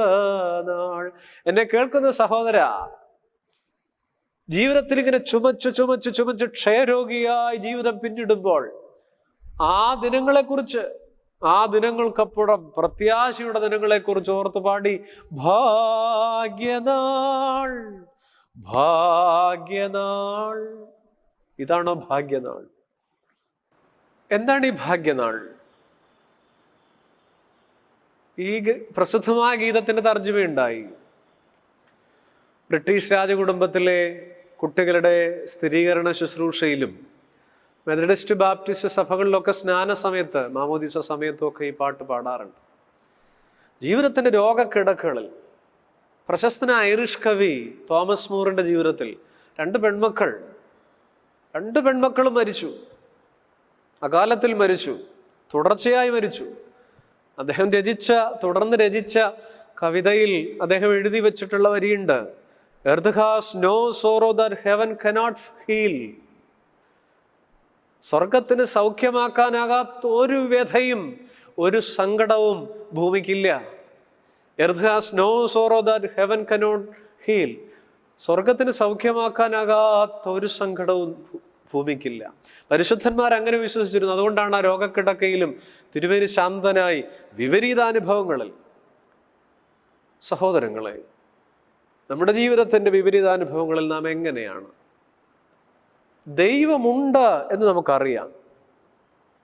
നാൾ. എന്നെ കേൾക്കുന്ന സഹോദര, ജീവിതത്തിൽ ഇങ്ങനെ ചുമച്ച് ചുമച്ച് ചുമച്ച് ക്ഷയരോഗിയായി ജീവിതം പിന്നിടുമ്പോൾ ആ ദിനങ്ങളെക്കുറിച്ച്, ആ ദിനങ്ങൾക്കപ്പുറം പ്രത്യാശയുടെ ദിനങ്ങളെക്കുറിച്ച് ഓർത്ത് പാടി, ഭാഗ്യനാൾ ഭാഗ്യനാൾ. ഇതാണോ ഭാഗ്യനാൾ? എന്താണ് ഈ ഭാഗ്യനാൾ? ഈ പ്രസിദ്ധമായ ഗീതത്തിന്റെ തർജ്ജമയുണ്ടായി. ബ്രിട്ടീഷ് രാജകുടുംബത്തിലെ കുട്ടികളുടെ സ്ഥിരീകരണ ശുശ്രൂഷയിലും മെത്തഡിസ്റ്റ് ബാപ്റ്റിസ്റ്റ് സഭകളിലൊക്കെ സ്നാന സമയത്ത്, മാമോദീസ സമയത്തുമൊക്കെ ഈ പാട്ട് പാടാറുണ്ട്. ജീവിതത്തിന്റെ രോഗക്കിടക്കുകളിൽ പ്രശസ്തനായ ഐറിഷ് കവി തോമസ് മൂറിന്റെ ജീവിതത്തിൽ രണ്ട് പെൺമക്കളും മരിച്ചു. അകാലത്തിൽ മരിച്ചു, തുടർച്ചയായി മരിച്ചു. അദ്ദേഹം തുടർന്ന് രചിച്ച കവിതയിൽ അദ്ദേഹം എഴുതി വെച്ചിട്ടുള്ള വരിയുണ്ട്, earth has no sorrow that heaven cannot heal. സ്വർഗത്തിന് സൗഖ്യമാക്കാനാകാത്ത ഒരു വ്യഥയും ഒരു സങ്കടവും ഭൂമിക്കില്ല. Earth has no sorrow that heaven cannot heal. സ്വർഗത്തിന് സൗഖ്യമാക്കാനാകാത്ത ഒരു സങ്കടവും ഭൂമിക്കില്ല. പരിശുദ്ധന്മാർ അങ്ങനെ വിശ്വസിച്ചിരുന്നു. അതുകൊണ്ടാണ് ആ രോഗക്കിടക്കയിലും തിരുമേനി ശാന്തനായി വിപരീതാനുഭവങ്ങളിൽ. സഹോദരങ്ങളെ, നമ്മുടെ ജീവിതത്തിന്റെ വിപരീതാനുഭവങ്ങളിൽ നാം എങ്ങനെയാണ്? ദൈവമുണ്ട് എന്ന് നമുക്കറിയാം,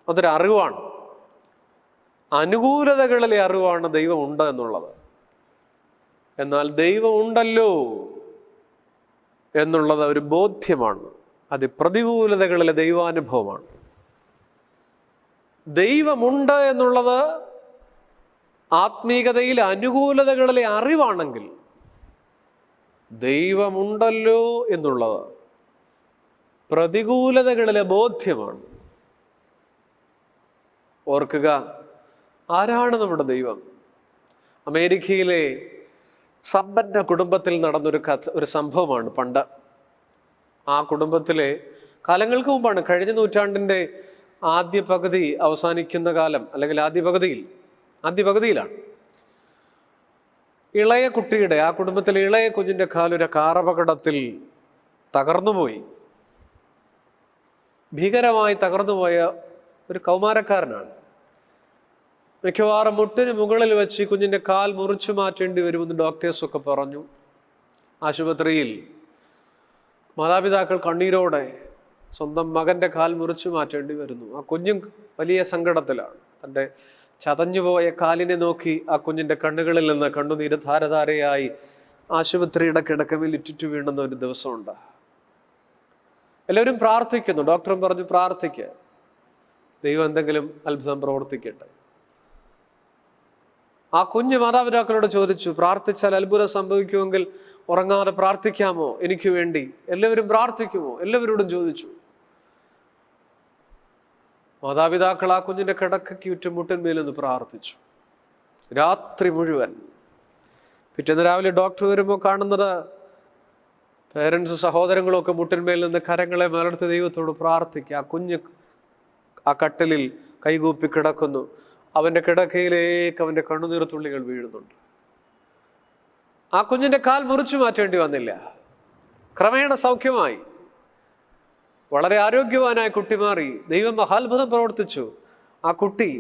അതൊരു അറിവാണ്. അനുകൂലതകളിലെ അറിവാണ് ദൈവമുണ്ട് എന്നുള്ളത്. എന്നാൽ ദൈവമുണ്ടല്ലോ എന്നുള്ളത് ഒരു ബോധ്യമാണ്. അത് പ്രതികൂലതകളിലെ ദൈവാനുഭവമാണ്. ദൈവമുണ്ട് എന്നുള്ളത് ആത്മീകതയിൽ അനുകൂലതകളിലെ അറിവാണെങ്കിൽ, ദൈവമുണ്ടല്ലോ എന്നുള്ളത് പ്രതികൂലതകളിലെ ബോധ്യമാണ്. ഓർക്കുക, ആരാണ് നമ്മുടെ ദൈവം? അമേരിക്കയിലെ സമ്പന്ന കുടുംബത്തിൽ നടന്നൊരു ഒരു സംഭവമാണ് പണ്ട്. ആ കുടുംബത്തിലെ കാലങ്ങൾക്ക് മുമ്പാണ്, കഴിഞ്ഞ നൂറ്റാണ്ടിൻ്റെ ആദ്യ പകുതി അവസാനിക്കുന്ന കാലം, അല്ലെങ്കിൽ ആദ്യ പകുതിയിലാണ്. ഇളയ കുട്ടിയുടെ, ആ കുടുംബത്തിലെ ഇളയ കുഞ്ഞിൻ്റെ കാലൊരു കാറപകടത്തിൽ തകർന്നുപോയി. ഭീകരമായി തകർന്നുപോയ ഒരു കൗമാരക്കാരനാണ്. മിക്കവാറും മുട്ടിന് മുകളിൽ വെച്ച് കുഞ്ഞിൻ്റെ കാൽ മുറിച്ചു മാറ്റേണ്ടി വരുമെന്ന് ഡോക്ടേഴ്സൊക്കെ പറഞ്ഞു. ആശുപത്രിയിൽ മാതാപിതാക്കൾ കണ്ണീരോടെ സ്വന്തം മകൻ്റെ കാൽ മുറിച്ചു മാറ്റേണ്ടി വരുന്നു. ആ കുഞ്ഞും വലിയ സങ്കടത്തിലാണ്. തൻ്റെ ചതഞ്ഞുപോയ കാലിനെ നോക്കി ആ കുഞ്ഞിൻ്റെ കണ്ണുകളിൽ നിന്ന് കണ്ണുനീര് ധാരധാരയായി ആശുപത്രിയുടെ കിടക്കവിൽ ഇറ്റിറ്റു വീണ്ടുന്ന ഒരു ദിവസമുണ്ട്. എല്ലാവരും പ്രാർത്ഥിക്കുന്നു. ഡോക്ടറും പറഞ്ഞു, പ്രാർത്ഥിക്കുക, ദൈവം എന്തെങ്കിലും അത്ഭുതം പ്രവർത്തിക്കട്ടെ. ആ കുഞ്ഞ് മാതാപിതാക്കളോട് ചോദിച്ചു, പ്രാർത്ഥിച്ചാൽ അത്ഭുതം സംഭവിക്കുമെങ്കിൽ ഉറങ്ങാതെ പ്രാർത്ഥിക്കാമോ എനിക്ക് വേണ്ടി? എല്ലാവരും പ്രാർത്ഥിക്കുമോ? എല്ലാവരോടും ചോദിച്ചു. മാതാപിതാക്കൾ ആ കുഞ്ഞിന്റെ കിടക്കയ്ക്ക് ചുറ്റുമുട്ടിന്മേലൊന്ന് പ്രാർത്ഥിച്ചു രാത്രി മുഴുവൻ. പിറ്റേന്ന് രാവിലെ ഡോക്ടർ വരുമ്പോൾ കാണുന്നത് പേരൻസ്, സഹോദരങ്ങളൊക്കെ മുട്ടിന്മേൽ നിന്ന് കരങ്ങളെ മലർത്തി ദൈവത്തോട് പ്രാർത്ഥിക്കുക. ആ കുഞ്ഞ് ആ കട്ടിലിൽ കൈകൂപ്പി കിടക്കുന്നു. അവൻ്റെ കിടക്കയിലേക്ക് അവൻ്റെ കണ്ണുനീർത്തുള്ളികൾ വീഴുന്നുണ്ട്. ആ കുഞ്ഞിൻ്റെ കാൽ മുറിച്ചു മാറ്റേണ്ടി വന്നില്ല. ക്രമേണ സൗഖ്യമായി. വളരെ ആരോഗ്യവാനായ കുട്ടി മാറി. ദൈവം മഹാത്ഭുതം പ്രവർത്തിച്ചു. ആ കുട്ടി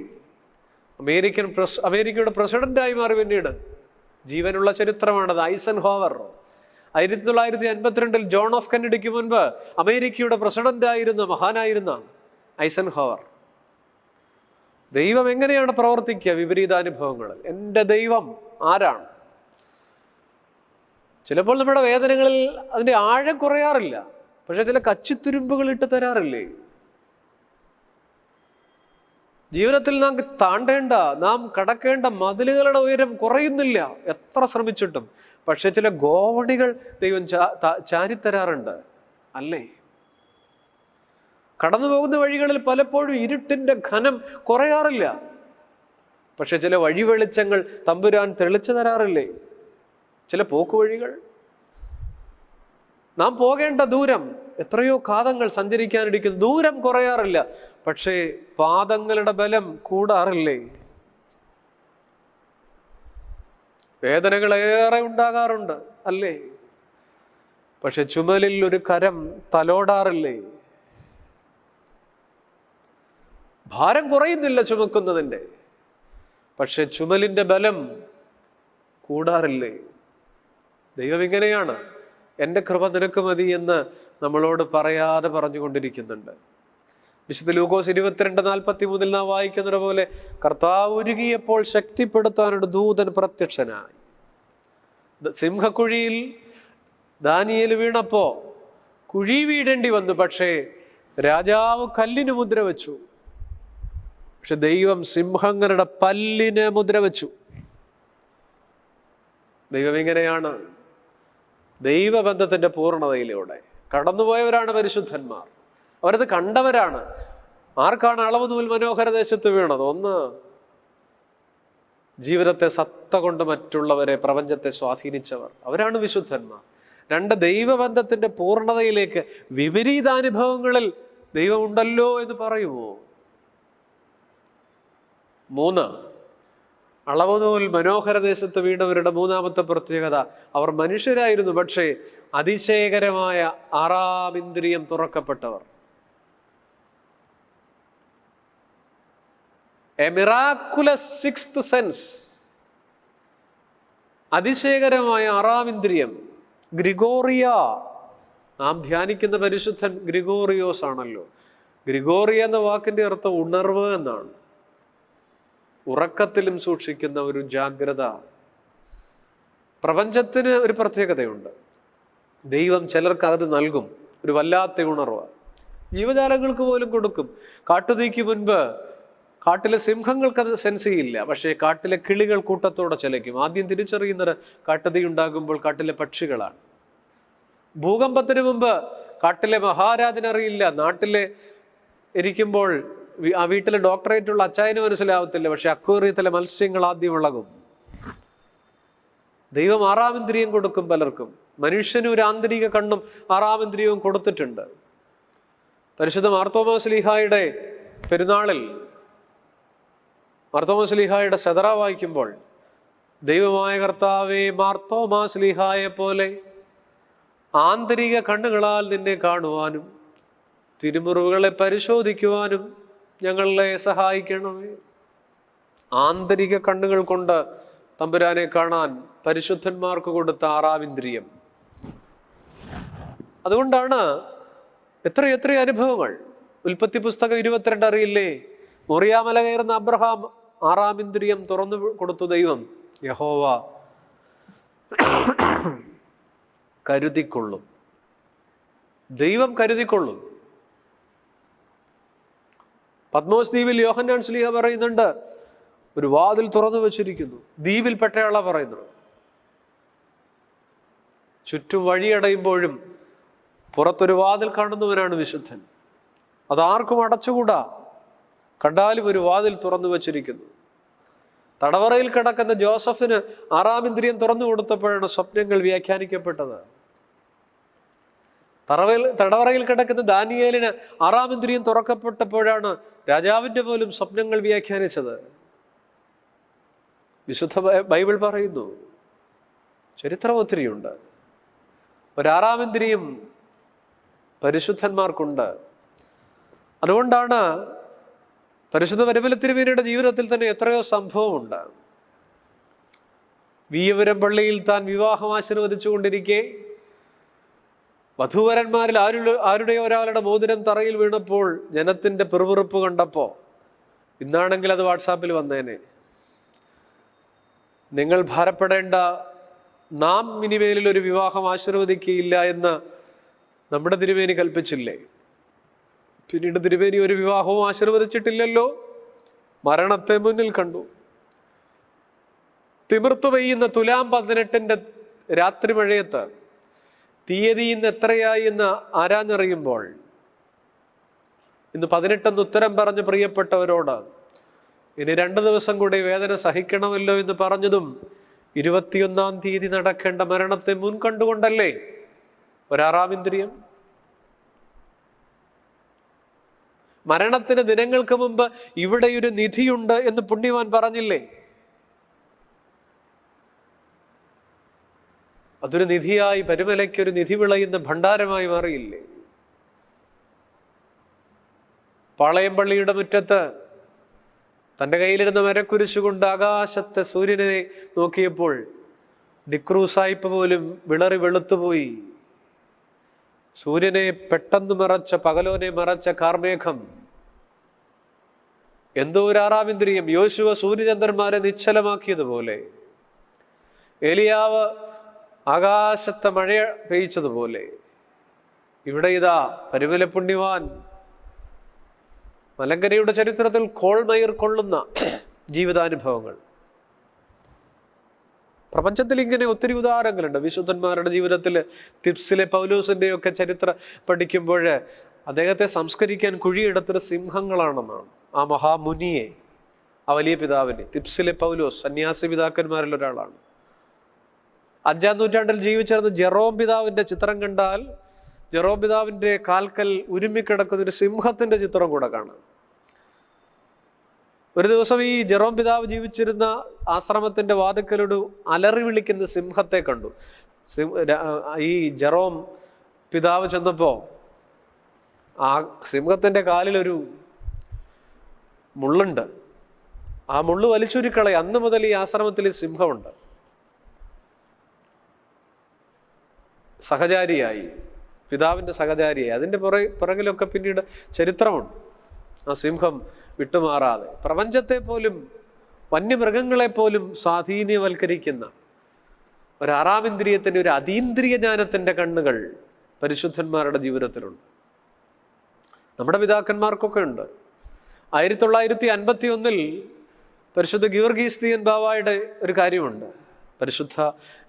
അമേരിക്കയുടെ പ്രസിഡന്റായി മാറി. പിന്നീട് ജീവനുള്ള ചരിത്രമാണത്. ഐസൻഹോവർ 1952 ജോൺ എഫ് കെന്നഡിക്ക് മുൻപ് അമേരിക്കയുടെ പ്രസിഡന്റായിരുന്ന മഹാനായിരുന്ന ഐസൻഹോവർ. ദൈവം എങ്ങനെയാണ് പ്രവർത്തിക്കുക വിപരീതാനുഭവങ്ങളിൽ? എൻ്റെ ദൈവം ആരാണ്? ചിലപ്പോൾ നമ്മുടെ വേദനകളിൽ അതിൻ്റെ ആഴം കുറയാറില്ല, പക്ഷെ ചില കച്ചിത്തുരുമ്പുകൾ ഇട്ട് തരാറില്ലേ? ജീവിതത്തിൽ നാം താണ്ടേണ്ട, നാം കടക്കേണ്ട മതിലുകളുടെ ഉയരം കുറയുന്നില്ല എത്ര ശ്രമിച്ചിട്ടും. പക്ഷെ ചില ഗോവണികൾ ദൈവം ചാരിത്തരാറുണ്ട്, അല്ലേ? കടന്നു പോകുന്ന വഴികളിൽ പലപ്പോഴും ഇരുട്ടിന്റെ ഘനം കുറയാറില്ല, പക്ഷെ ചില വഴി വെളിച്ചങ്ങൾ തമ്പുരാൻ തെളിച്ചു തരാറില്ലേ? ചില പോക്കുവഴികൾ, നാം പോകേണ്ട ദൂരം, എത്രയോ കാതങ്ങൾ സഞ്ചരിക്കാനിരിക്കുന്നു, ദൂരം കുറയാറില്ല, പക്ഷേ പാദങ്ങളുടെ ബലം കൂടാറില്ലേ? വേദനകളേറെ ഉണ്ടാകാറുണ്ട്, അല്ലേ? പക്ഷെ ചുമലിൽ ഒരു കരം തലോടാറില്ലേ? ഭാരം കുറയുന്നില്ല ചുമക്കുന്നതിൻ്റെ, പക്ഷെ ചുമലിൻ്റെ ബലം കൂടാറില്ലേ? ദൈവം ഇങ്ങനെയാണ്. എൻ്റെ കൃപ നിനക്ക് മതി എന്ന് നമ്മളോട് പറയാതെ പറഞ്ഞുകൊണ്ടിരിക്കുന്നുണ്ട്. വിശുദ്ധ ലൂക്കോസ് 22:43 നാം വായിക്കുന്നത് പോലെ, കർത്താവ് ഉരുകിയപ്പോൾ ശക്തിപ്പെടുത്താനൊരു ദൂതൻ പ്രത്യക്ഷനായി. സിംഹക്കുഴിയിൽ ദാനിയേൽ വീണപ്പോ കുഴി വീഴേണ്ടി വന്നു, പക്ഷേ രാജാവ് കല്ലിന് മുദ്ര വെച്ചു. പക്ഷെ ദൈവം സിംഹങ്ങളുടെ പല്ലിന് മുദ്ര വെച്ചു. ദൈവം ഇങ്ങനെയാണ്. ദൈവബന്ധത്തിന്റെ പൂർണ്ണതയിലൂടെ കടന്നുപോയവരാണ് പരിശുദ്ധന്മാർ. അവരത് കണ്ടവരാണ്. ആർക്കാണ് അളവ് നൂൽ മനോഹര ദേശത്ത് വീണത്? ഒന്ന്, ജീവിതത്തെ സത്ത കൊണ്ട് മറ്റുള്ളവരെ, പ്രപഞ്ചത്തെ സ്വാധീനിച്ചവർ, അവരാണ് വിശുദ്ധന്മാർ. രണ്ട്, ദൈവബന്ധത്തിന്റെ പൂർണ്ണതയിലേക്ക് വിപരീതാനുഭവങ്ങളിൽ ദൈവം ഉണ്ടല്ലോ എന്ന് പറയുമോ? മൂന്ന്, അളവ് നൂൽ മനോഹര ദേശത്ത് വീണവരുടെ മൂന്നാമത്തെ പ്രത്യേകത, അവർ മനുഷ്യരായിരുന്നു, പക്ഷേ അതിശയകരമായ ആറാം ഇന്ദ്രിയം തുറക്കപ്പെട്ടവർ. A miraculous sixth sense. അതിശയകരമായ ആറാം ഇന്ദ്രിയം. ഗ്രിഗോറിയ, നാം ധ്യാനിക്കുന്ന പരിശുദ്ധൻ ഗ്രിഗോറിയോസ് ആണല്ലോ. ഗ്രിഗോറിയ എന്ന വാക്കിന്റെ അർത്ഥം ഉണർവ് എന്നാണ്. ഉറക്കത്തിലും സൂക്ഷിക്കുന്ന ഒരു ജാഗ്രത. പ്രപഞ്ചത്തിന് ഒരു പ്രത്യേകതയുണ്ട്. ദൈവം ചിലർക്ക് അത് നൽകും, ഒരു വല്ലാത്ത ഉണർവ്. ജീവജാലങ്ങൾക്ക് പോലും കൊടുക്കും. കാട്ടുതീക്ക് മുൻപ് കാട്ടിലെ സിംഹങ്ങൾക്ക് അത് സെൻസ് ചെയ്യില്ല, പക്ഷേ കാട്ടിലെ കിളികൾ കൂട്ടത്തോടെ ചിലയ്ക്കും. ആദ്യം തിരിച്ചറിയുന്നത് കാട്ടുതീ ഉണ്ടാകുമ്പോൾ കാട്ടിലെ പക്ഷികളാണ്. ഭൂകമ്പത്തിന് മുമ്പ് കാട്ടിലെ മഹാരാജനറിയില്ല, നാട്ടിലെ ഇരിക്കുമ്പോൾ ആ വീട്ടിലെ ഡോക്ടറേറ്റുള്ള അച്ചായന് മനസ്സിലാവത്തില്ല, പക്ഷെ അക്വേറിയത്തിലെ മത്സ്യങ്ങൾ ആദ്യം ഇളകും. ദൈവം ആറാം ഇന്ദ്രിയം കൊടുക്കും പലർക്കും. മനുഷ്യന് ഒരു ആന്തരിക കണ്ണും ആറാം ഇന്ദ്രിയവും കൊടുത്തിട്ടുണ്ട്. പരിശുദ്ധ മാർത്തോമാ ശ്ലീഹായുടെ പെരുന്നാളിൽ മാർത്തോമാ ശ്ലീഹായുടെ സെതറ വായിക്കുമ്പോൾ, ദൈവമായ കർത്താവേ, മാർത്തോമാ ശ്ലീഹായെ പോലെ ആന്തരിക കണ്ണുകളാൽ നിന്നെ കാണുവാനും തിരുമുറിവുകളെ പരിശോധിക്കുവാനും ഞങ്ങളെ സഹായിക്കണമേ. ആന്തരിക കണ്ണുകൾ കൊണ്ട് തമ്പുരാനെ കാണാൻ പരിശുദ്ധന്മാർക്ക് കൊടുത്ത ആറാം ഇന്ദ്രിയം. അതുകൊണ്ടാണ് എത്ര അനുഭവങ്ങൾ. ഉൽപ്പത്തി പുസ്തകം 22 അറിയില്ലേ? മൊറിയാമല കയറുന്ന അബ്രഹാം ആറാം ഇന്ദ്രിയം തുറന്നു കൊടുത്തു ദൈവം. യഹോവ കരുതിക്കൊള്ളും, ദൈവം കരുതിക്കൊള്ളും. പത്മോസ് ദ്വീപിൽ യോഹന്നാൻ ശ്ലീഹ പറയുന്നുണ്ട്, ഒരു വാതിൽ തുറന്നു വെച്ചിരിക്കുന്നു. ദ്വീപിൽപ്പെട്ടയാളാ പറയുന്നത്. ചുറ്റും വഴിയടയുമ്പോഴും പുറത്തൊരു വാതിൽ കാണുന്നവനാണ് വിശുദ്ധൻ. അതാർക്കും അടച്ചുകൂടാ. കണ്ടാലും ഒരു വാതിൽ തുറന്നു വച്ചിരിക്കുന്നു. തടവറയിൽ കിടക്കുന്ന ജോസഫിന് ആറാം ഇന്ദ്രിയം തുറന്നു കൊടുത്തപ്പോഴാണ് സ്വപ്നങ്ങൾ വ്യാഖ്യാനിക്കപ്പെട്ടത്. തടവറയിൽ കിടക്കുന്ന ദാനിയേലിന് ആറാം ഇന്ദ്രിയം തുറക്കപ്പെട്ടപ്പോഴാണ് രാജാവിന്റെ പോലും സ്വപ്നങ്ങൾ വ്യാഖ്യാനിച്ചത്. വിശുദ്ധ ബൈബിൾ പറയുന്നു, ചരിത്രം ഒത്തിരിയുണ്ട്. ഒരാറാമിന്ദ്രിയം പരിശുദ്ധന്മാർക്കുണ്ട്. അതുകൊണ്ടാണ് പരിശുദ്ധ പരിമല തിരുമേനിയുടെ ജീവിതത്തിൽ തന്നെ എത്രയോ സംഭവമുണ്ട്. വീയപുരം പള്ളിയിൽ താൻ വിവാഹം ആശീർവദിച്ചു കൊണ്ടിരിക്കെ വധൂവരന്മാരിൽ ആരുടെ ഒരാളുടെ മോതിരം തറയിൽ വീണപ്പോൾ ജനത്തിൻ്റെ പിറുപിറുപ്പ് കണ്ടപ്പോൾ, ഇന്നാണെങ്കിൽ അത് വാട്സാപ്പിൽ വന്നേനെ, നിങ്ങൾ ഭാരപ്പെടേണ്ട, നാം ഇനിമേലിൽ ഒരു വിവാഹം ആശീർവദിക്കുകയില്ല എന്ന് നമ്മുടെ തിരുമേനി കൽപ്പിച്ചില്ലേ? പിന്നീട് തിരുമേനി ഒരു വിവാഹവും ആശീർവദിച്ചിട്ടില്ലല്ലോ. മരണത്തെ മുന്നിൽ കണ്ടു. തിമിർത്തു പെയ്യുന്ന തുലാം 18 രാത്രി മഴയത്ത് തീയതി ഇന്ന് എത്രയായി എന്ന് ആരാഞ്ഞറിയുമ്പോൾ ഇന്ന് 18 ഉത്തരം പറഞ്ഞ് പ്രിയപ്പെട്ടവരോട് ഇനി 2 ദിവസം കൂടി വേദന സഹിക്കണമല്ലോ എന്ന് പറഞ്ഞതും 21-ാം തീയതി നടക്കേണ്ട മരണത്തെ മുൻകണ്ടുകൊണ്ടല്ലേ ഒരാറാമിന്ദ്രിയം? മരണത്തിന് ദിനങ്ങൾക്ക് മുമ്പ് ഇവിടെ ഒരു നിധിയുണ്ട് എന്ന് പുണ്യവാൻ പറഞ്ഞില്ലേ? അതൊരു നിധിയായി, പരിമലയ്ക്കൊരു നിധി വിളയുന്ന ഭണ്ഡാരമായി മാറിയില്ലേ? പാളയം പള്ളിയുടെ മുറ്റത്ത് തൻ്റെ കയ്യിലിരുന്ന മരക്കുരിശ് കൊണ്ട് ആകാശത്തെ സൂര്യനെ നോക്കിയപ്പോൾ ഡിക്രൂസായിപ്പ് പോലും വിളറി വെളുത്തുപോയി. സൂര്യനെ പെട്ടെന്ന് മറച്ച, പകലോനെ മറച്ച കാർമേഘം എന്തോ ഒരു ആറാമിന്ദ്രിയം യോശുവ സൂര്യചന്ദ്രന്മാരെ നിശ്ചലമാക്കിയതുപോലെ, ഏലിയാവ് ആകാശത്തെ മഴ പെയ്ച്ചതുപോലെ ഇവിടെ ഇതാ പരിമല പുണ്യവാൻ മലങ്കരയുടെ ചരിത്രത്തിൽ കോൾമയിർ കൊള്ളുന്ന ജീവിതാനുഭവങ്ങൾ. പ്രപഞ്ചത്തിൽ ഇങ്ങനെ ഒത്തിരി ഉദാഹരണങ്ങളുണ്ട്. വിശുദ്ധന്മാരുടെ ജീവിതത്തിൽ തിപ്സിലെ പൗലോസിൻ്റെയൊക്കെ ചരിത്രം പഠിക്കുമ്പോൾ അദ്ദേഹത്തെ സംസ്കരിക്കാൻ കുഴിയെടുത്തത് സിംഹങ്ങളാണെന്നാണ്. ആ മഹാമുനിയെ, ആ വലിയ പിതാവിനെ, തിപ്സിലെ പൗലോസ് സന്യാസി പിതാക്കന്മാരിൽ ഒരാളാണ്. 5-ാം നൂറ്റാണ്ടിൽ ജീവിച്ചിരുന്ന ജെറോം പിതാവിൻ്റെ ചിത്രം കണ്ടാൽ ജെറോം പിതാവിൻ്റെ കാൽക്കൽ ഉരുമ്മിക്കിടക്കുന്ന ഒരു സിംഹത്തിൻ്റെ ചിത്രം കൂടെ കാണാം. ഒരു ദിവസം ഈ ജെറോം പിതാവ് ജീവിച്ചിരുന്ന ആശ്രമത്തിൻ്റെ വാതിക്കലൊരു അലറി വിളിക്കുന്ന സിംഹത്തെ കണ്ടു. ഈ ജെറോം പിതാവ് ചെന്നപ്പോൾ ആ സിംഹത്തിൻ്റെ കാലിലൊരു മുള്ളുണ്ട്. ആ മുള്ളു വലിച്ചൂരിക്കളെ. അന്ന് മുതൽ ഈ ആശ്രമത്തിൽ സിംഹമുണ്ട്. സഹചാരിയായി, പിതാവിൻ്റെ സഹചാരിയായി. അതിൻ്റെ പുറകിലൊക്കെ പിന്നീട് ചരിത്രമുണ്ട്. ആ സിംഹം വിട്ടുമാറാതെ പ്രപഞ്ചത്തെ പോലും വന്യമൃഗങ്ങളെ പോലും സ്വാധീനവൽക്കരിക്കുന്ന ഒരാറാമിന്ദ്രിയത്തിൻ്റെ, ഒരു അതീന്ദ്രിയ ജ്ഞാനത്തിൻ്റെ കണ്ണുകൾ പരിശുദ്ധന്മാരുടെ ജീവിതത്തിലുണ്ട്. നമ്മുടെ പിതാക്കന്മാർക്കൊക്കെ ഉണ്ട്. 1951 പരിശുദ്ധ ഗീവർഗീസ് ദിയൻ ബാവായുടെ ഒരു കാര്യമുണ്ട്. പരിശുദ്ധ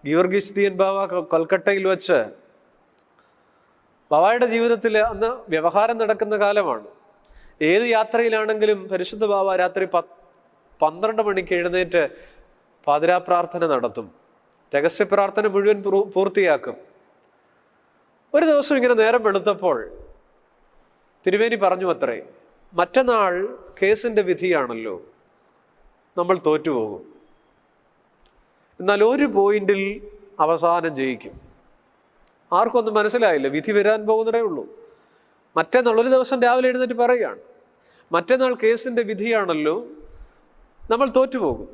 ഗീവർഗീസ് ദിയൻ ബാവ കൊൽക്കട്ടയിൽ വെച്ച്, ബാവായുടെ ജീവിതത്തിൽ അന്ന് വ്യവഹാരം നടക്കുന്ന കാലമാണ്. ഏത് യാത്രയിലാണെങ്കിലും പരിശുദ്ധ ബാവ രാത്രി 12 മണിക്ക് എഴുന്നേറ്റ് പാതിരാ പ്രാർത്ഥന നടത്തും. രഹസ്യ പ്രാർത്ഥന മുഴുവൻ പൂർത്തിയാക്കും. ഒരു ദിവസം ഇങ്ങനെ നേരം വെളുത്തപ്പോൾ തിരുമേനി പറഞ്ഞു അത്രേ, മറ്റന്നാൾ കേസിൻ്റെ വിധിയാണല്ലോ, നമ്മൾ തോറ്റുപോകും. എന്നാൽ ഒരു പോയിന്റിൽ അവസാനം ജയിക്കും. ആർക്കൊന്നും മനസ്സിലായില്ല. വിധി വരാൻ പോകുന്നതേ ഉള്ളൂ. മറ്റന്നാൾ, ഒരു ദിവസം രാവിലെ എഴുന്നേറ്റ് പറയുകയാണ്, മറ്റന്നാൾ കേസിൻ്റെ വിധിയാണല്ലോ, നമ്മൾ തോറ്റുപോകും.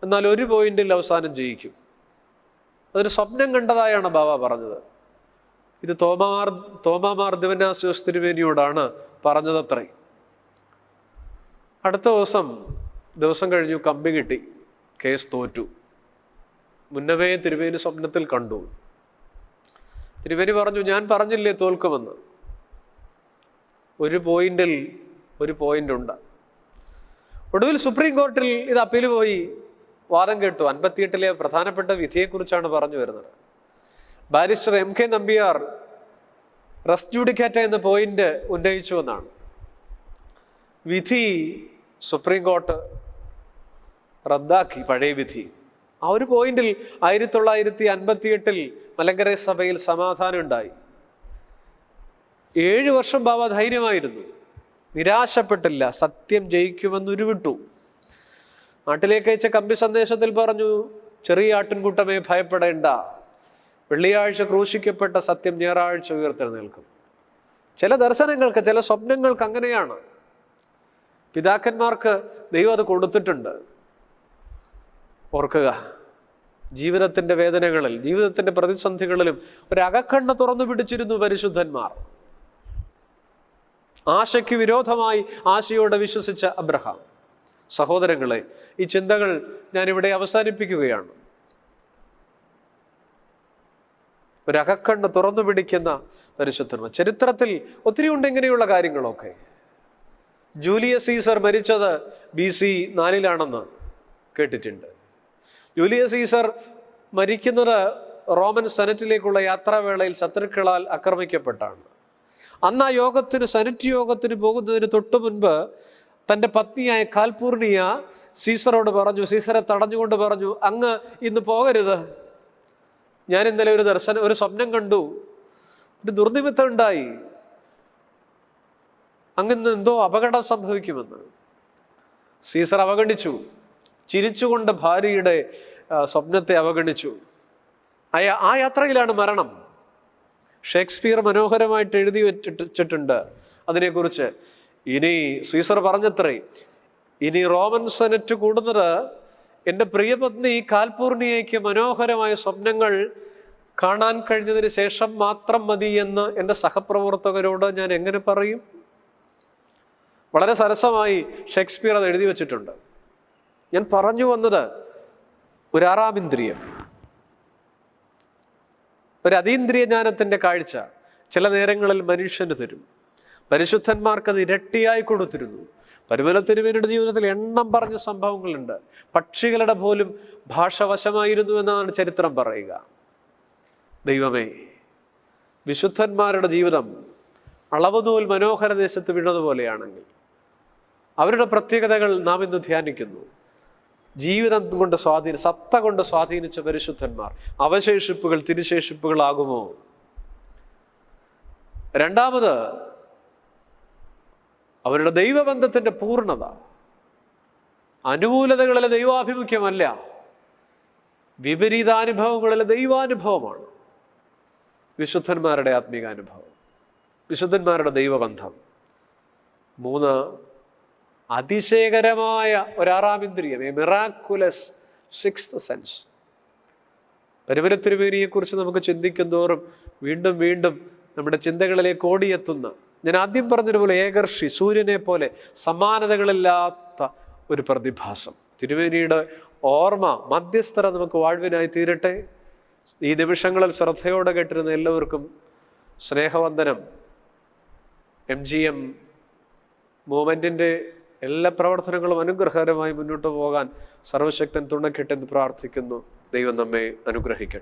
എന്നാൽ ഒരു പോയിന്റിൽ അവസാനം ജയിക്കും. അതൊരു സ്വപ്നം കണ്ടതായാണ് ബാബ പറഞ്ഞത്. ഇത് തോമാമാർ ദിവനാസ്യോസ് തിരുമേനിയോടാണ് പറഞ്ഞതത്രേ. അടുത്ത ദിവസം കഴിഞ്ഞു, കമ്പി കിട്ടി, കേസ് തോറ്റു. മുന്നമേ തിരുമേനി സ്വപ്നത്തിൽ കണ്ടു. തിരുമേനി പറഞ്ഞു, ഞാൻ പറഞ്ഞില്ലേ തോൽക്കുമെന്ന്. ഒരു പോയിന്റ് ഉണ്ട്. ഒടുവിൽ സുപ്രീം കോർട്ടിൽ ഇത് അപ്പീൽ പോയി വാദം കേട്ടു. 58 പ്രധാനപ്പെട്ട വിധിയെക്കുറിച്ചാണ് പറഞ്ഞു വരുന്നത്. ബാരിസ്റ്റർ MK നമ്പ്യാർ റെസ് ജുഡിക്കാറ്റ എന്ന പോയിന്റ് ഉന്നയിച്ചു എന്നാണ്. വിധി സുപ്രീം കോർട്ട് റദ്ദാക്കി, പഴയ വിധി. ആ ഒരു പോയിന്റിൽ 1958 മലങ്കര സഭയിൽ സമാധാനം ഉണ്ടായി. 7 വർഷം ബാബ ധൈര്യമായിരുന്നു, നിരാശപ്പെട്ടില്ല, സത്യം ജയിക്കുമെന്ന് ഉരുവിട്ടു. നാട്ടിലേക്ക് അയച്ച കമ്പി സന്ദേശത്തിൽ പറഞ്ഞു, ചെറിയ ആട്ടിൻകൂട്ടമേ ഭയപ്പെടേണ്ട, വെള്ളിയാഴ്ച ക്രൂശിക്കപ്പെട്ട സത്യം ഞായറാഴ്ച ഉയർത്തെഴുന്നേൽക്കും. ചില ദർശനങ്ങൾക്ക്, ചില സ്വപ്നങ്ങൾക്ക് അങ്ങനെയാണ്. പിതാക്കന്മാർക്ക് ദൈവം അത് കൊടുത്തിട്ടുണ്ട്. ഓർക്കുക, ജീവിതത്തിൻ്റെ വേദനകളിൽ, ജീവിതത്തിൻ്റെ പ്രതിസന്ധികളിലും ഒരു അകക്കണ്ണ് തുറന്നു പിടിച്ചിരുന്നു പരിശുദ്ധന്മാർ. ആശയ്ക്ക് വിരോധമായി ആശയോടെ വിശ്വസിച്ച അബ്രഹാം. സഹോദരങ്ങളെ, ഈ ചിന്തകൾ ഞാനിവിടെ അവസാനിപ്പിക്കുകയാണ്. ഒരകക്കണ്ണ് തുറന്നു പിടിക്കുന്ന പരിശുദ്ധന്മാർ ചരിത്രത്തിൽ ഒത്തിരി ഉണ്ട്. ഇങ്ങനെയുള്ള കാര്യങ്ങളൊക്കെ. ജൂലിയസ് സീസർ മരിച്ചത് BC 4 കേട്ടിട്ടുണ്ട്. ജൂലിയസ് സീസർ മരിക്കുന്നത് റോമൻ സെനറ്റിലേക്കുള്ള യാത്രാവേളയിൽ ശത്രുക്കളാൽ ആക്രമിക്കപ്പെട്ടാണ്. അന്ന് ആ യോഗത്തിന്, സെനറ്റ് യോഗത്തിന് പോകുന്നതിന് തൊട്ടു മുൻപ് തൻ്റെ പത്നിയായ കാൽപൂർണിയ സീസറോട് പറഞ്ഞു, സീസറെ തടഞ്ഞുകൊണ്ട് പറഞ്ഞു, അങ്ങ് ഇന്ന് പോകരുത്. ഞാൻ ഇന്നലെ ഒരു സ്വപ്നം കണ്ടു, ഒരു ദുർനിമിത്തം ഉണ്ടായി, അങ്ങനെ എന്തോ അപകടം സംഭവിക്കുമെന്ന്. സീസർ അവഗണിച്ചു, ചിരിച്ചുകൊണ്ട് ഭാര്യയുടെ സ്വപ്നത്തെ അവഗണിച്ചു. ആ യാത്രയിലാണ് മരണം. ഷേക്സ്പിയർ മനോഹരമായിട്ട് എഴുതി വെച്ചിട്ടുണ്ട് അതിനെക്കുറിച്ച്. ഇനി സീസർ പറഞ്ഞത്രേ, ഇനി റോമൻ സെനറ്റ് കൂടുന്നത് എൻ്റെ പ്രിയപത്നി കാൽപൂർണിയയ്ക്ക് മനോഹരമായ സ്വപ്നങ്ങൾ കാണാൻ കഴിഞ്ഞതിന് ശേഷം മാത്രം മതി എന്ന് എൻ്റെ സഹപ്രവർത്തകരോട് ഞാൻ എങ്ങനെ പറയും? വളരെ സരസമായി ഷേക്സ്പിയർ അത് എഴുതി വച്ചിട്ടുണ്ട്. ഞാൻ പറഞ്ഞു വന്നത്, ഒരു ആറാമിന്ദ്രിയം, ഒരു അതീന്ദ്രിയ ജ്ഞാനത്തിൻ്റെ കാഴ്ച ചില നേരങ്ങളിൽ മനുഷ്യന് തരും. പരിശുദ്ധന്മാർക്കത് ഇരട്ടിയായി കൊടുത്തിരുന്നു. പരിമല തിരുമേനിയുടെ ജീവിതത്തിൽ എണ്ണം പറഞ്ഞ സംഭവങ്ങളുണ്ട്. പക്ഷികളുടെ പോലും ഭാഷ വശമായിരുന്നു എന്നാണ് ചരിത്രം പറയുക. ദൈവമേ, വിശുദ്ധന്മാരുടെ ജീവിതം അളവുനൂൽ മനോഹര ദേശത്ത് വീണതുപോലെയാണെങ്കിൽ അവരുടെ പ്രത്യേകതകൾ നാം ഇന്ന് ധ്യാനിക്കുന്നു. ജീവിതം കൊണ്ട് സത്ത കൊണ്ട് സ്വാധീനിച്ച പരിശുദ്ധന്മാർ അവശേഷിപ്പുകൾ തിരുശേഷിപ്പുകളാകുമോ? രണ്ടാമത്, അവരുടെ ദൈവബന്ധത്തിന്റെ പൂർണ്ണത അനുകൂലതകളിലെ ദൈവാഭിമുഖ്യമല്ല, വിപരീതാനുഭവങ്ങളിലെ ദൈവാനുഭവമാണ് വിശുദ്ധന്മാരുടെ ആത്മീകാനുഭവം, വിശുദ്ധന്മാരുടെ ദൈവബന്ധം. 3, അതിശയകരമായ ഒരാറാമിന്ദ്രിയം, a miraculous sixth sense. Parumala തിരുമേനിയെക്കുറിച്ച് നമുക്ക് ചിന്തിക്കും തോറും വീണ്ടും വീണ്ടും നമ്മുടെ ചിന്തകളിലേക്ക് ഓടിയെത്തുന്ന, ഞാൻ ആദ്യം പറഞ്ഞതുപോലെ ഏകർഷി, സൂര്യനെ പോലെ സമാനതകളില്ലാത്ത ഒരു പ്രതിഭാസം. തിരുമേനിയുടെ ഓർമ്മ, മധ്യസ്ഥത നമുക്ക് വാഴ്വിനായി തീരട്ടെ. ഈ നിമിഷങ്ങളിൽ ശ്രദ്ധയോടെ കേട്ടിരുന്ന എല്ലാവർക്കും സ്നേഹവന്ദനം. MGM മൂവ്മെന്റിന്റെ എല്ലാ പ്രവർത്തനങ്ങളും അനുഗ്രഹകരമായി മുന്നോട്ട് പോകാൻ സർവശക്തൻ തുണയ്ക്കട്ടെ എന്ന് പ്രാർത്ഥിക്കുന്നു. ദൈവം നമ്മെ അനുഗ്രഹിക്കട്ടെ.